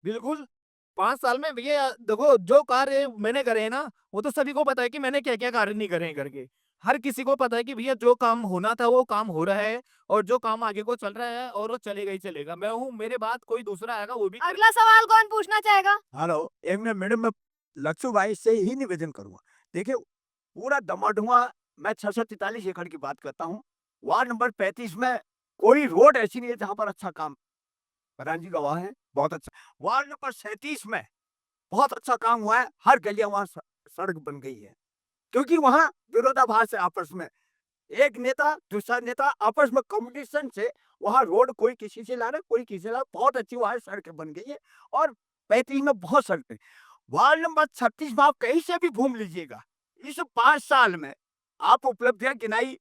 बिल्कुल, 5 साल में भैया देखो जो कार्य मैंने करे हैं ना, वो तो सभी को पता है कि मैंने क्या-क्या कार्य नहीं करे हैं करके। हर किसी को पता है कि भैया जो काम होना था वो काम हो रहा है, और जो काम आगे को चल रहा है और वो चलेगा ही चलेगा। मैं हूँ, मेरे बाद कोई दूसरा आएगा वो भी अगला सवाल कौन पूछना चाहेगा? हेलो, एक मिनट मैडम, मैं लक्ष्य भाई से ही निवेदन करूंगा। देखिए, पूरा दमोह मैं 643 एकड़ की बात करता हूँ। वार्ड नंबर 35 में कोई रोड ऐसी नहीं है जहाँ पर अच्छा काम, प्रधान जी गवाह है, बहुत अच्छा। वार्ड नंबर 37 में बहुत अच्छा काम हुआ है, हर गलियां वहाँ सड़क बन गई है, क्योंकि वहाँ विरोधाभास है आपस में। एक नेता दूसरा नेता आपस में कॉम्पिटिशन से वहाँ रोड कोई किसी से ला रहा है, कोई किसी से ला, बहुत अच्छी वहाँ सड़कें बन गई है, और 35 में बहुत सड़कें। वार्ड नंबर 36 में आप कहीं से भी घूम लीजिएगा, इस 5 साल में आप उपलब्धियां गिनाई,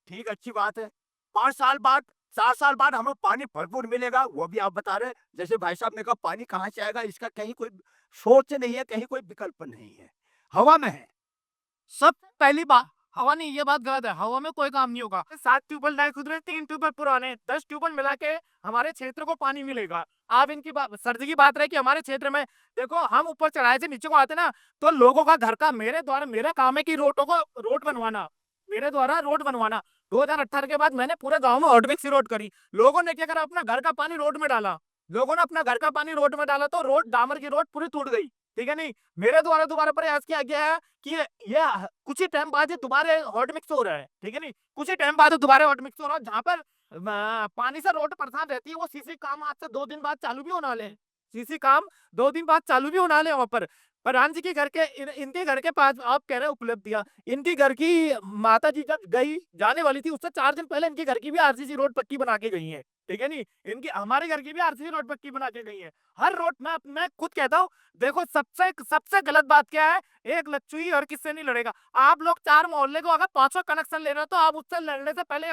ठीक, अच्छी बात है। 5 साल बाद, 4 साल बाद हमें पानी भरपूर मिलेगा, वो भी आप बता रहे हैं। जैसे भाई साहब ने कहा पानी कहाँ से आएगा, इसका कहीं कोई सोच नहीं है, कहीं कोई विकल्प नहीं है, हवा में है। सब पहली बात हवा नहीं, ये बात गलत है। हवा में कोई काम नहीं होगा। 7 ट्यूबवेल नए खुद रहे, 3 ट्यूबवेल पुराने, 10 ट्यूबवेल मिला के हमारे क्षेत्र को पानी मिलेगा। आप इनकी बात सर जी की बात रहे कि हमारे क्षेत्र में देखो हम ऊपर चढ़ाए से नीचे को आते ना, तो लोगों का घर का मेरे द्वारा मेरा काम है कि रोड बनवाना, मेरे द्वारा रोड बनवाना। 2018 के बाद मैंने पूरे गांव में हॉट मिक्स रोड करी। लोगों ने क्या करा, अपना घर का पानी रोड में डाला। लोगों ने अपना घर का पानी रोड में डाला तो रोड डामर की रोड पूरी टूट गई। ठीक है नहीं, मेरे द्वारा दोबारा प्रयास किया गया है कि ये कुछ ही टाइम बाद ये दोबारा हॉट मिक्स हो रहा है। ठीक है नहीं, कुछ ही टाइम बाद दोबारा हॉट मिक्स हो रहा है। जहाँ पर पानी से रोड परेशान रहती है, वो सीसी काम आज से 2 दिन बाद चालू भी होने वाले हैं। सीसी काम 2 दिन बाद चालू भी होने वाले हैं वहाँ पर। प्रधान जी के घर के इनके घर के पास आप कह रहे हैं उपलब्धियां, इनकी घर की माता जी जब गई जाने वाली थी उससे 4 दिन पहले इनके घर की भी आरसीसी रोड पक्की बना के गई है। ठीक है नहीं, इनकी हमारे घर की भी आरसीसी रोड पक्की बना के गई है। हर रोड मैं खुद कहता हूँ, देखो सबसे गलत बात क्या है, एक लच्चुई और किससे नहीं लड़ेगा। आप लोग 4 मोहल्ले को अगर 500 कनेक्शन ले रहे हो तो आप उससे लड़ने से पहले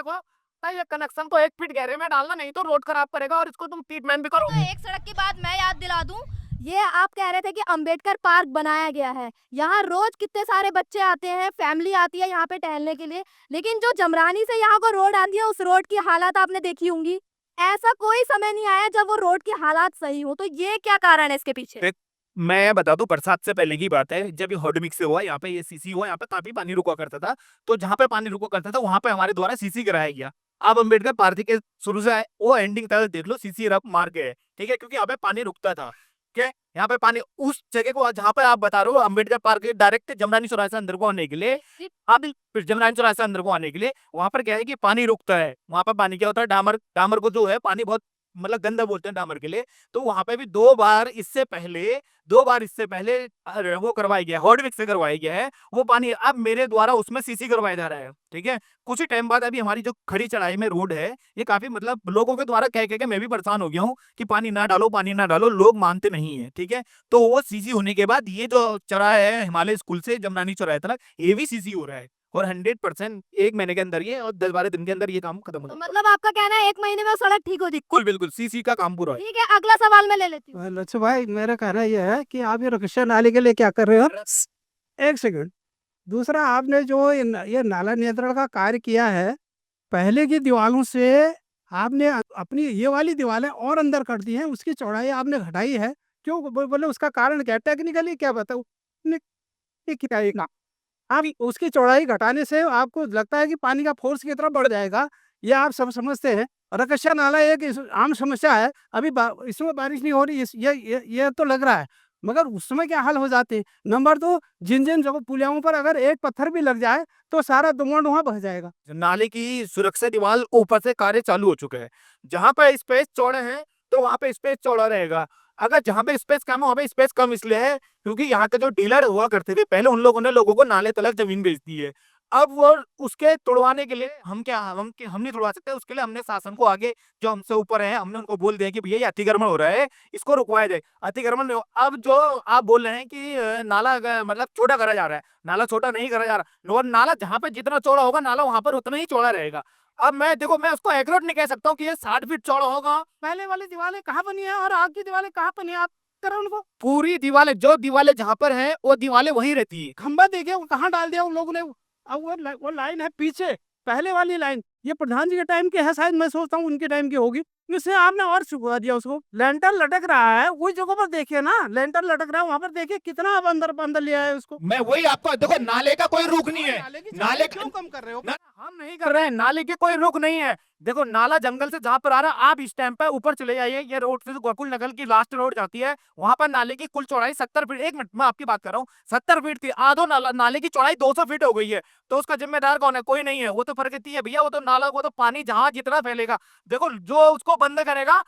ये कनेक्शन को 1 फीट गहरे में डालना, नहीं तो रोड खराब करेगा और इसको तुम ट्रीटमेंट भी करो। तो एक सड़क की बात मैं याद दिला दूं, ये आप कह रहे थे कि अंबेडकर पार्क बनाया गया है। यहाँ रोज कितने सारे बच्चे आते हैं, फैमिली आती है यहाँ पे टहलने के लिए, लेकिन जो जमरानी से यहाँ को रोड आती है उस रोड की हालत आपने देखी होंगी। ऐसा कोई समय नहीं आया जब वो रोड की हालात सही हो, तो ये क्या कारण है इसके पीछे? मैं बता दूं, बरसात से पहले की बात है, जब ये हॉट मिक्स से हुआ, यहाँ पे ये सीसी हुआ, यहाँ पे काफी पानी रुका करता था। तो जहाँ पे पानी रुका करता था वहां पे हमारे द्वारा सीसी कराया गया। अब अम्बेडकर पार्क के शुरू से वो एंडिंग तक देख लो, सीसी रफ मार के है। ठीक है, क्योंकि यहाँ पे पानी रुकता था। ठीक है, यहाँ पे पानी उस जगह को जहाँ पे आप बता रहे हो अम्बेडकर पार्क के डायरेक्ट जमरानी चौराहे से अंदर को आने के लिए, आप जमरानी चौराहे से अंदर को आने के लिए वहां पर क्या है कि पानी रुकता है। वहां पर पानी क्या होता है, डामर को जो है पानी बहुत मतलब गंदा बोलते हैं डामर के लिए। तो वहां पे भी 2 बार इससे पहले वो करवाया गया, हॉट मिक्स से करवाया गया है वो पानी। अब मेरे द्वारा उसमें सीसी करवाया जा रहा है। ठीक है, कुछ ही टाइम बाद अभी हमारी जो खड़ी चढ़ाई में रोड है, ये काफी मतलब लोगों के द्वारा कह के मैं भी परेशान हो गया हूँ कि पानी ना डालो, पानी ना डालो, लोग मानते नहीं है। ठीक है, तो वो सीसी होने के बाद ये जो चौराहा है हिमालय स्कूल से जमरानी चौराहे तक, ये भी सीसी हो रहा है और 100% 1 महीने के अंदर ये और 10-12 दिन के अंदर ये काम खत्म हो तो जाएगा। मतलब आपका कहना है 1 महीने में वो सड़क ठीक हो जाएगी। बिल्कुल सीसी का काम पूरा है। ठीक है, अगला सवाल मैं ले लेती हूँ। लच्छू भाई, मेरा कहना यह है कि आप ये रक्षा नाली के लिए क्या कर रहे हो? एक सेकंड। दूसरा, आपने जो ये नाला नियंत्रण का कार्य किया है, पहले की दीवारों से आपने अपनी ये वाली दीवारें और अंदर कर दी हैं, उसकी चौड़ाई आपने घटाई है। क्यों बोले, उसका कारण क्या है? टेक्निकली क्या बताऊँ? क्या है ना, आप उसकी चौड़ाई घटाने से आपको लगता है कि पानी का फोर्स की तरफ बढ़ जाएगा, ये आप सब समझते हैं। रकक्षा नाला एक आम समस्या है। अभी इसमें बारिश नहीं हो रही, ये तो लग रहा है, मगर उस समय क्या हाल हो जाते। नंबर 2, जिन जगह पुलियाओं पर अगर एक पत्थर भी लग जाए तो सारा धुआं बह जाएगा। नाले की सुरक्षा दीवार ऊपर से कार्य चालू हो चुका है। जहां पे स्पेस चौड़े हैं तो वहां पे स्पेस चौड़ा रहेगा। अगर जहां पे स्पेस कम है वहां पे स्पेस कम इसलिए है क्योंकि यहाँ के जो डीलर हुआ करते थे पहले, उन लोगों ने लोगों को नाले तलक जमीन बेच दी है। अब वो उसके तुड़वाने के लिए हम नहीं तुड़वा सकते। उसके लिए हमने शासन को आगे जो हमसे ऊपर है, हमने उनको बोल दिया कि भैया ये अतिक्रमण हो रहा है, इसको रुकवाया जाए। अतिक्रमण नहीं हो। अब जो आप बोल रहे हैं कि नाला मतलब छोटा करा जा रहा है, नाला छोटा नहीं करा जा रहा। और नाला जहाँ पे जितना चौड़ा होगा नाला वहां पर उतना ही चौड़ा रहेगा। अब मैं उसको एक्यूरेट नहीं कह सकता हूँ कि ये 60 फीट चौड़ा होगा। पहले वाली दीवारें कहाँ बनी है और आज की दीवारें कहाँ बनी है? आप करो उनको पूरी दीवारें जो दीवारें जहाँ पर हैं वो दीवारें वहीं रहती है। खंबा देखिए वो कहाँ डाल दिया उन लोगों ने। अब वो लाइन है पीछे, पहले वाली लाइन, ये प्रधान जी के टाइम की है शायद, मैं सोचता हूँ उनके टाइम की होगी। इससे आपने और छुपा दिया उसको। लेंटर लटक रहा है, वही जगह पर देखिए ना, लेंटर लटक रहा है, वहाँ पर देखिए कितना आप अंदर ले आए उसको। मैं वही आपको देखो, नाले का कोई रुख नहीं है। नाले क्यों कम कर रहे हो? हम नहीं कर रहे हैं, नाले की कोई रुख नहीं है। देखो नाला जंगल से जहाँ पर आ रहा है, आप इस टाइम पे ऊपर चले जाइए, ये रोड से गोकुल नगर की लास्ट रोड जाती है, वहां पर नाले की कुल चौड़ाई 70 फीट, 1 मिनट मैं आपकी बात कर रहा हूँ, 70 फीट थी। आधो नाले की चौड़ाई 200 फीट हो गई है। तो उसका जिम्मेदार कौन है? कोई नहीं है। वो तो प्रकृति है भैया, वो तो नाला, वो तो पानी जहां जितना फैलेगा। देखो जो उसको बंद करेगा,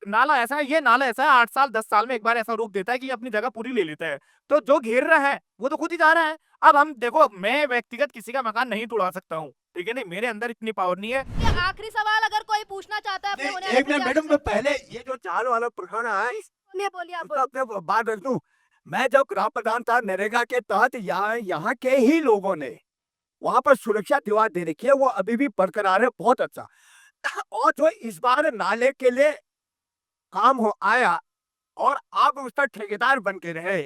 नाला ऐसा है, ये नाला ऐसा है 8 साल 10 साल में एक बार ऐसा रूप देता है कि अपनी जगह पूरी ले लेता है। तो जो घेर रहा है वो तो खुद ही जा रहा है। अब हम देखो, मैं व्यक्तिगत किसी का मकान नहीं तोड़ा सकता हूँ, ठीक है नहीं, मेरे अंदर इतनी पावर नहीं है। ये आखिरी सवाल अगर कोई पूछना चाहता है अपने होने वाले एक मिनट मैडम, तो पहले ये जो चार वाला प्रखंड है बोलिए, बोलिए आप उसका अपने बात रख दूं। मैं जब ग्राम प्रधान था, नरेगा के तहत यहाँ के ही लोगों ने वहां पर सुरक्षा दीवार दे रखी है, वो अभी भी बरकरार है, बहुत अच्छा। और जो इस बार नाले के लिए काम हो आया और आप उसका ठेकेदार बन के रहे,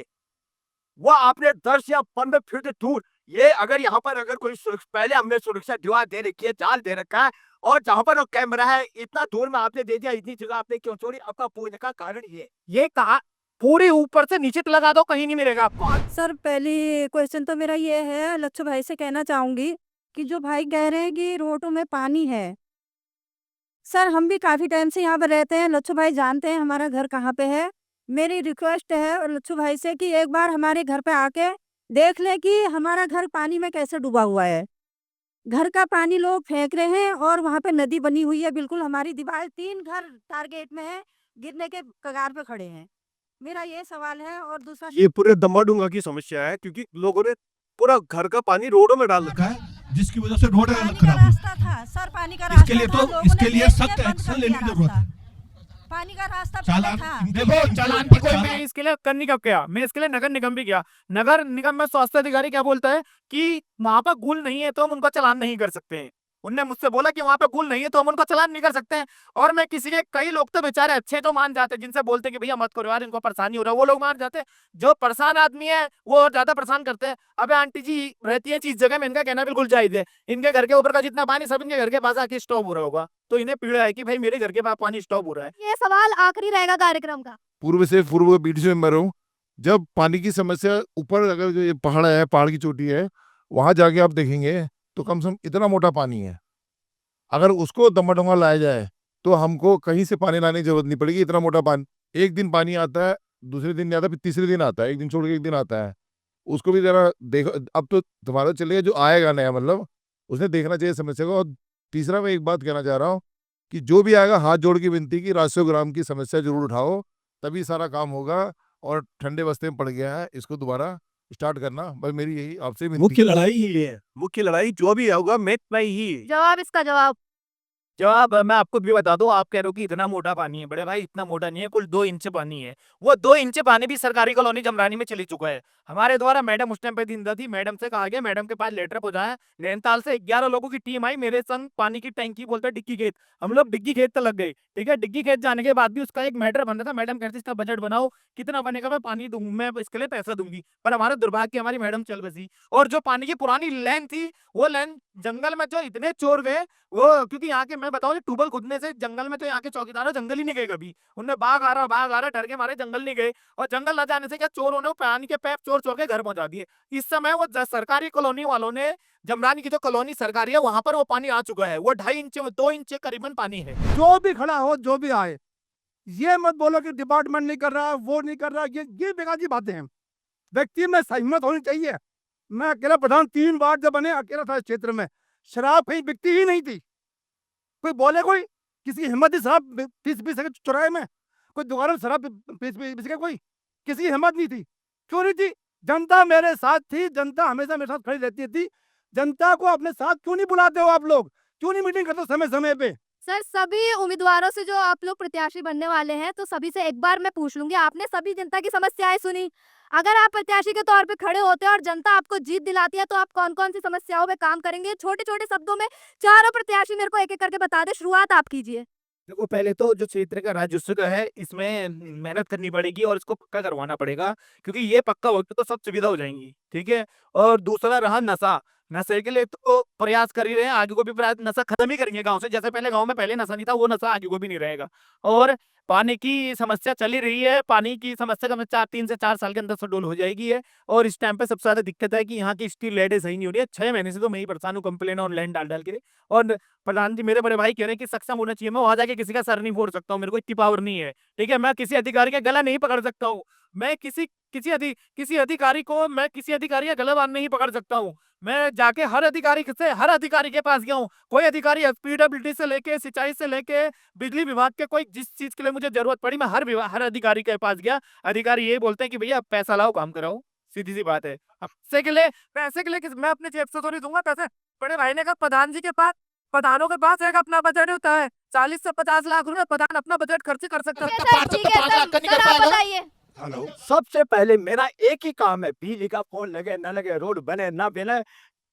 वो आपने 10 या 15 फीट दूर ये अगर यहाँ पर अगर कोई पहले हमने सुरक्षा दीवार दे रखी है, जाल दे रखा है, और जहाँ पर वो कैमरा है इतना दूर में आपने दे दिया, इतनी जगह आपने क्यों छोड़ी? आपका पूछने का कारण ये कहा पूरे ऊपर से नीचे तक लगा दो, कहीं नहीं मिलेगा आपको। सर पहली क्वेश्चन तो मेरा ये है, लच्छू भाई से कहना चाहूंगी कि जो भाई कह रहे हैं कि रोडों में पानी है, सर हम भी काफी टाइम से यहाँ पर रहते हैं, लच्छू भाई जानते हैं हमारा घर कहाँ पे है। मेरी रिक्वेस्ट है लच्छू भाई से कि एक बार हमारे घर पे आके देख ले कि हमारा घर पानी में कैसे डूबा हुआ है। घर का पानी लोग फेंक रहे हैं और वहाँ पे नदी बनी हुई है, बिल्कुल हमारी दीवार 3 घर टारगेट में है, गिरने के कगार पे खड़े हैं। मेरा ये सवाल है। और दूसरा ये पूरे दम्बाडूंगा की समस्या है, क्योंकि लोगों ने पूरा घर का पानी रोडों में डाल रखा है, जिसकी वजह से रोड पानी का खराब हुई। रास्ता था सर, पानी का रास्ता इसके लिए था, तो लोगों इसके ने लिए देख के सख्त बंद एक्शन कर लेने दिया की जरूरत है। रास्ता। पानी का रास्ता पहले चालान था। देखो चालान की कोई मैं इसके लिए करने का क्या, मैं इसके लिए नगर निगम भी गया। नगर निगम में स्वास्थ्य अधिकारी क्या बोलता है कि वहां पर गुल नहीं है तो हम उनका चालान नहीं कर सकते हैं। उनने मुझसे बोला कि वहां पे गुल नहीं है तो हम उनका चालान नहीं कर सकते हैं। और मैं किसी के कई लोग तो बेचारे अच्छे तो मान जाते हैं, जिनसे बोलते हैं कि भैया मत करो यार, इनको परेशानी हो रहा है, वो लोग मान जाते हैं। जो परेशान आदमी है वो और ज्यादा परेशान करते हैं। अबे आंटी जी रहती है चीज जगह में, इनका कहना बिल्कुल जायज है। इनके घर के ऊपर का जितना पानी सब इनके घर के पास आके स्टॉप हो रहा होगा, तो इन्हें पीड़ा है कि भाई मेरे घर के पास पानी स्टॉप हो रहा है। ये सवाल आखिरी रहेगा कार्यक्रम का। पूर्व बीडीसी मेंबर हूँ। जब पानी की समस्या ऊपर, अगर जो ये पहाड़ है, पहाड़ की चोटी है, वहां जाके आप देखेंगे तो कम से कम इतना मोटा पानी है। अगर उसको दम्बाडोंगा लाया जाए तो हमको कहीं से पानी लाने की जरूरत नहीं पड़ेगी। इतना मोटा पानी, एक दिन पानी आता है, दूसरे दिन नहीं आता, फिर तीसरे दिन आता है, एक दिन छोड़ के एक दिन आता है। उसको भी जरा देखो। अब तो तुम्हारा चलेगा, जो आएगा नया मतलब उसने देखना चाहिए समस्या को। और तीसरा मैं एक बात कहना चाह रहा हूँ कि जो भी आएगा हाथ जोड़ के विनती की राजस्व ग्राम की समस्या जरूर उठाओ, तभी सारा काम होगा। और ठंडे बस्ते में पड़ गया है, इसको दोबारा स्टार्ट करना, बस मेरी यही आपसे विनती। मुख्य लड़ाई ही है, मुख्य लड़ाई जो भी होगा मेट में ही। जवाब इसका जवाब जवाब मैं आपको भी बता दूं। आप कह रहे हो कि इतना मोटा पानी है, बड़े भाई इतना मोटा नहीं है, कुल 2 इंच पानी है। वो 2 इंच पानी भी सरकारी कॉलोनी जमरानी में चली चुका है। हमारे द्वारा मैडम उस टाइम पे जिंदा थी, मैडम से कहा गया, मैडम के पास लेटर पहुंचाया। नैनीताल से 11 लोगों की टीम आई मेरे संग, पानी की टैंकी बोलते डिग्गी खेत। हम लोग डिग्गी खेत तक लग गए, ठीक है। डिग्गी खेत जाने के बाद भी उसका एक मैटर बन रहा था। मैडम कहती इसका बजट बनाओ, कितना बनेगा मैं पानी दूंगी, मैं इसके लिए पैसा दूंगी। पर हमारा दुर्भाग्य हमारी मैडम चल बसी। और जो पानी की पुरानी लाइन थी, वो लाइन जंगल में जो इतने चोर गए, वो क्योंकि यहाँ के मैं बताऊं ट्यूबल खुदने से जंगल में, तो यहाँ के चौकीदार जंगल ही नहीं गए कभी। उनने बाघ आ रहा डर के मारे जंगल नहीं गए। और जंगल न जाने से क्या चोरों ने पानी के पैप चोर चोर के घर पहुंचा दिए। इस समय वो सरकारी कॉलोनी वालों ने, जमरानी की जो कॉलोनी सरकारी है वहां पर वो पानी आ चुका है। वो 2.5 इंच 2 इंच करीबन पानी है। जो भी खड़ा हो, जो भी आए, ये मत बोलो कि डिपार्टमेंट नहीं कर रहा, वो नहीं कर रहा। ये बेकार की बातें हैं। व्यक्ति में हिम्मत होनी चाहिए। मैं अकेला प्रधान 3 बार जब बने, अकेला था इस क्षेत्र में, शराब कहीं बिकती ही नहीं थी। कोई बोले, कोई किसी की हिम्मत थी शराब पी सके चौराहे में? कोई दुकान में शराब पी सके कोई? किसी की हिम्मत नहीं थी। क्यों नहीं थी? जनता मेरे साथ थी, जनता हमेशा मेरे साथ खड़ी रहती थी। जनता को अपने साथ क्यों नहीं बुलाते हो आप लोग? क्यों नहीं मीटिंग करते हो समय समय पे? सर, सभी उम्मीदवारों से जो आप लोग प्रत्याशी बनने वाले हैं, तो सभी से एक बार मैं पूछ लूंगी, आपने सभी जनता की समस्याएं सुनी। अगर आप प्रत्याशी के तौर पे खड़े होते हैं और जनता आपको जीत दिलाती है, तो आप कौन कौन सी समस्याओं पे काम करेंगे? छोटे छोटे शब्दों में चारों प्रत्याशी मेरे को एक एक करके बता दे। शुरुआत आप कीजिए। देखो पहले तो जो क्षेत्र का राजस्व का है, इसमें मेहनत करनी पड़ेगी और इसको पक्का करवाना पड़ेगा, क्योंकि ये पक्का होगा तो सब सुविधा हो जाएंगी, ठीक है। और दूसरा रहा नशा। नशे के लिए तो प्रयास कर ही रहे हैं, आगे को भी प्रयास, नशा खत्म ही करेंगे गांव से। जैसे पहले गांव में पहले नशा नहीं था, वो नशा आगे को भी नहीं रहेगा। और पानी की समस्या चल ही रही है। पानी की समस्या कम 3 से 4 साल के अंदर सडोल हो जाएगी है। और इस टाइम पे सबसे ज्यादा दिक्कत है कि यहाँ की स्ट्रीट लाइटें सही नहीं हो रही है। 6 महीने से तो मैं ही परेशान हूँ, कंप्लेन ऑनलाइन डाल डाल के। और प्रधान जी मेरे बड़े भाई कह रहे हैं कि सक्षम होना चाहिए। मैं वहां जाके किसी का सर नहीं फोड़ सकता हूँ, मेरे को इतनी पावर नहीं है, ठीक है। मैं किसी अधिकारी का गला नहीं पकड़ सकता हूँ। मैं किसी अधिकारी का गला नहीं पकड़ सकता हूँ। मैं जाके हर अधिकारी के पास गया हूँ। कोई अधिकारी पीडब्ल्यूडी से लेके, सिंचाई से लेके, बिजली विभाग के, कोई जिस चीज के लिए मुझे जरूरत पड़ी, मैं हर अधिकारी के पास गया। अधिकारी ये बोलते हैं कि भैया पैसा लाओ, काम कराओ, सीधी सी बात है। अब पैसे के लिए मैं अपने जेब से थोड़ी दूंगा पैसे। बड़े भाई ने कहा प्रधान जी के पास, प्रधानों के पास एक अपना बजट होता है 40 से 50 लाख रुपए, प्रधान अपना बजट खर्च कर सकता है। ठीक है सर, सर आप बताइए। हेलो, सबसे पहले मेरा एक ही काम है, बिजली का फोन लगे न लगे, रोड बने ना बने,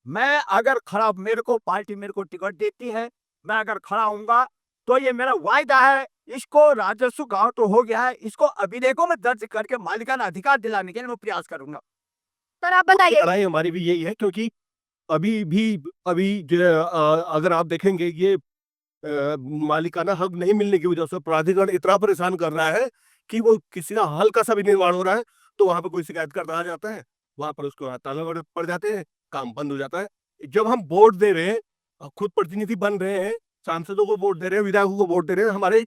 मैं अगर खड़ा, मेरे को पार्टी मेरे को टिकट देती है, मैं अगर खड़ा हूँगा तो ये मेरा वायदा है। इसको राजस्व गाँव तो हो गया है, इसको अभिलेखों में दर्ज करके मालिकाना अधिकार दिलाने के लिए मैं प्रयास करूंगा। सर आप बताइए। राय हमारी भी यही है, क्योंकि अभी जो है, अगर आप देखेंगे ये मालिकाना हक नहीं मिलने की वजह से प्राधिकरण इतना परेशान कर रहा है कि वो किसी का हल्का सा भी निर्माण हो रहा है तो वहां पर कोई शिकायत करता आ जाता है, वहां पर उसको ताला पड़ जाते हैं, काम बंद हो जाता है। जब हम वोट दे रहे हैं, खुद प्रतिनिधि बन रहे हैं, सांसदों को वोट दे रहे हैं, विधायकों को वोट दे रहे हैं, हमारे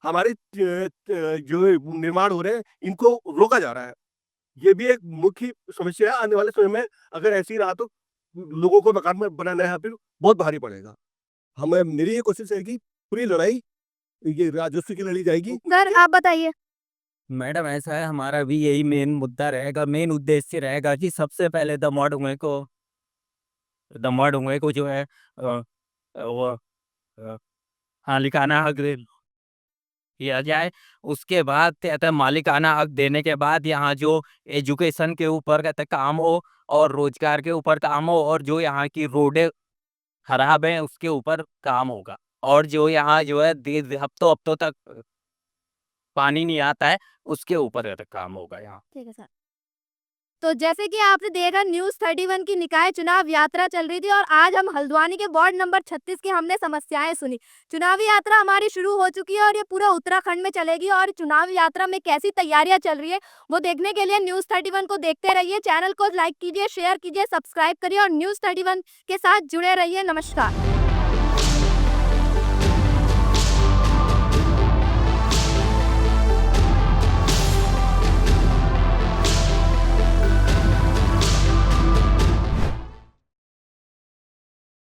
हमारे जो निर्माण हो रहे हैं इनको रोका जा रहा है। ये भी एक मुख्य समस्या है। आने वाले समय में अगर ऐसी रहा तो लोगों को मकान में बनाना है फिर बहुत भारी पड़ेगा। हमें मेरी ये कोशिश है कि पूरी लड़ाई ये राजस्व की लड़ी जाएगी। सर आप बताइए। मैडम ऐसा है, हमारा भी यही मेन मुद्दा रहेगा, मेन उद्देश्य रहेगा कि सबसे पहले दमड़ को जो है वो मालिकाना हक किया जाए। उसके बाद कहते हैं मालिकाना हक देने के बाद यहाँ जो एजुकेशन के ऊपर कहते हैं काम हो और रोजगार के ऊपर काम हो, और जो यहाँ की रोडें खराब हैं उसके ऊपर काम होगा, और जो यहाँ जो है हफ्तों तक पानी नहीं आता है उसके ऊपर काम होगा यहाँ। ठीक है सर। तो जैसे कि आपने देखा न्यूज़ 31 की निकाय चुनाव यात्रा चल रही थी और आज हम हल्द्वानी के वार्ड नंबर 36 की हमने समस्याएं सुनी। चुनावी यात्रा हमारी शुरू हो चुकी है और ये पूरा उत्तराखंड में चलेगी और चुनावी यात्रा में कैसी तैयारियां चल रही है वो देखने के लिए न्यूज़ 31 को देखते रहिए। चैनल को लाइक कीजिए, शेयर कीजिए, सब्सक्राइब करिए और न्यूज़ 31 के साथ जुड़े रहिए। नमस्कार।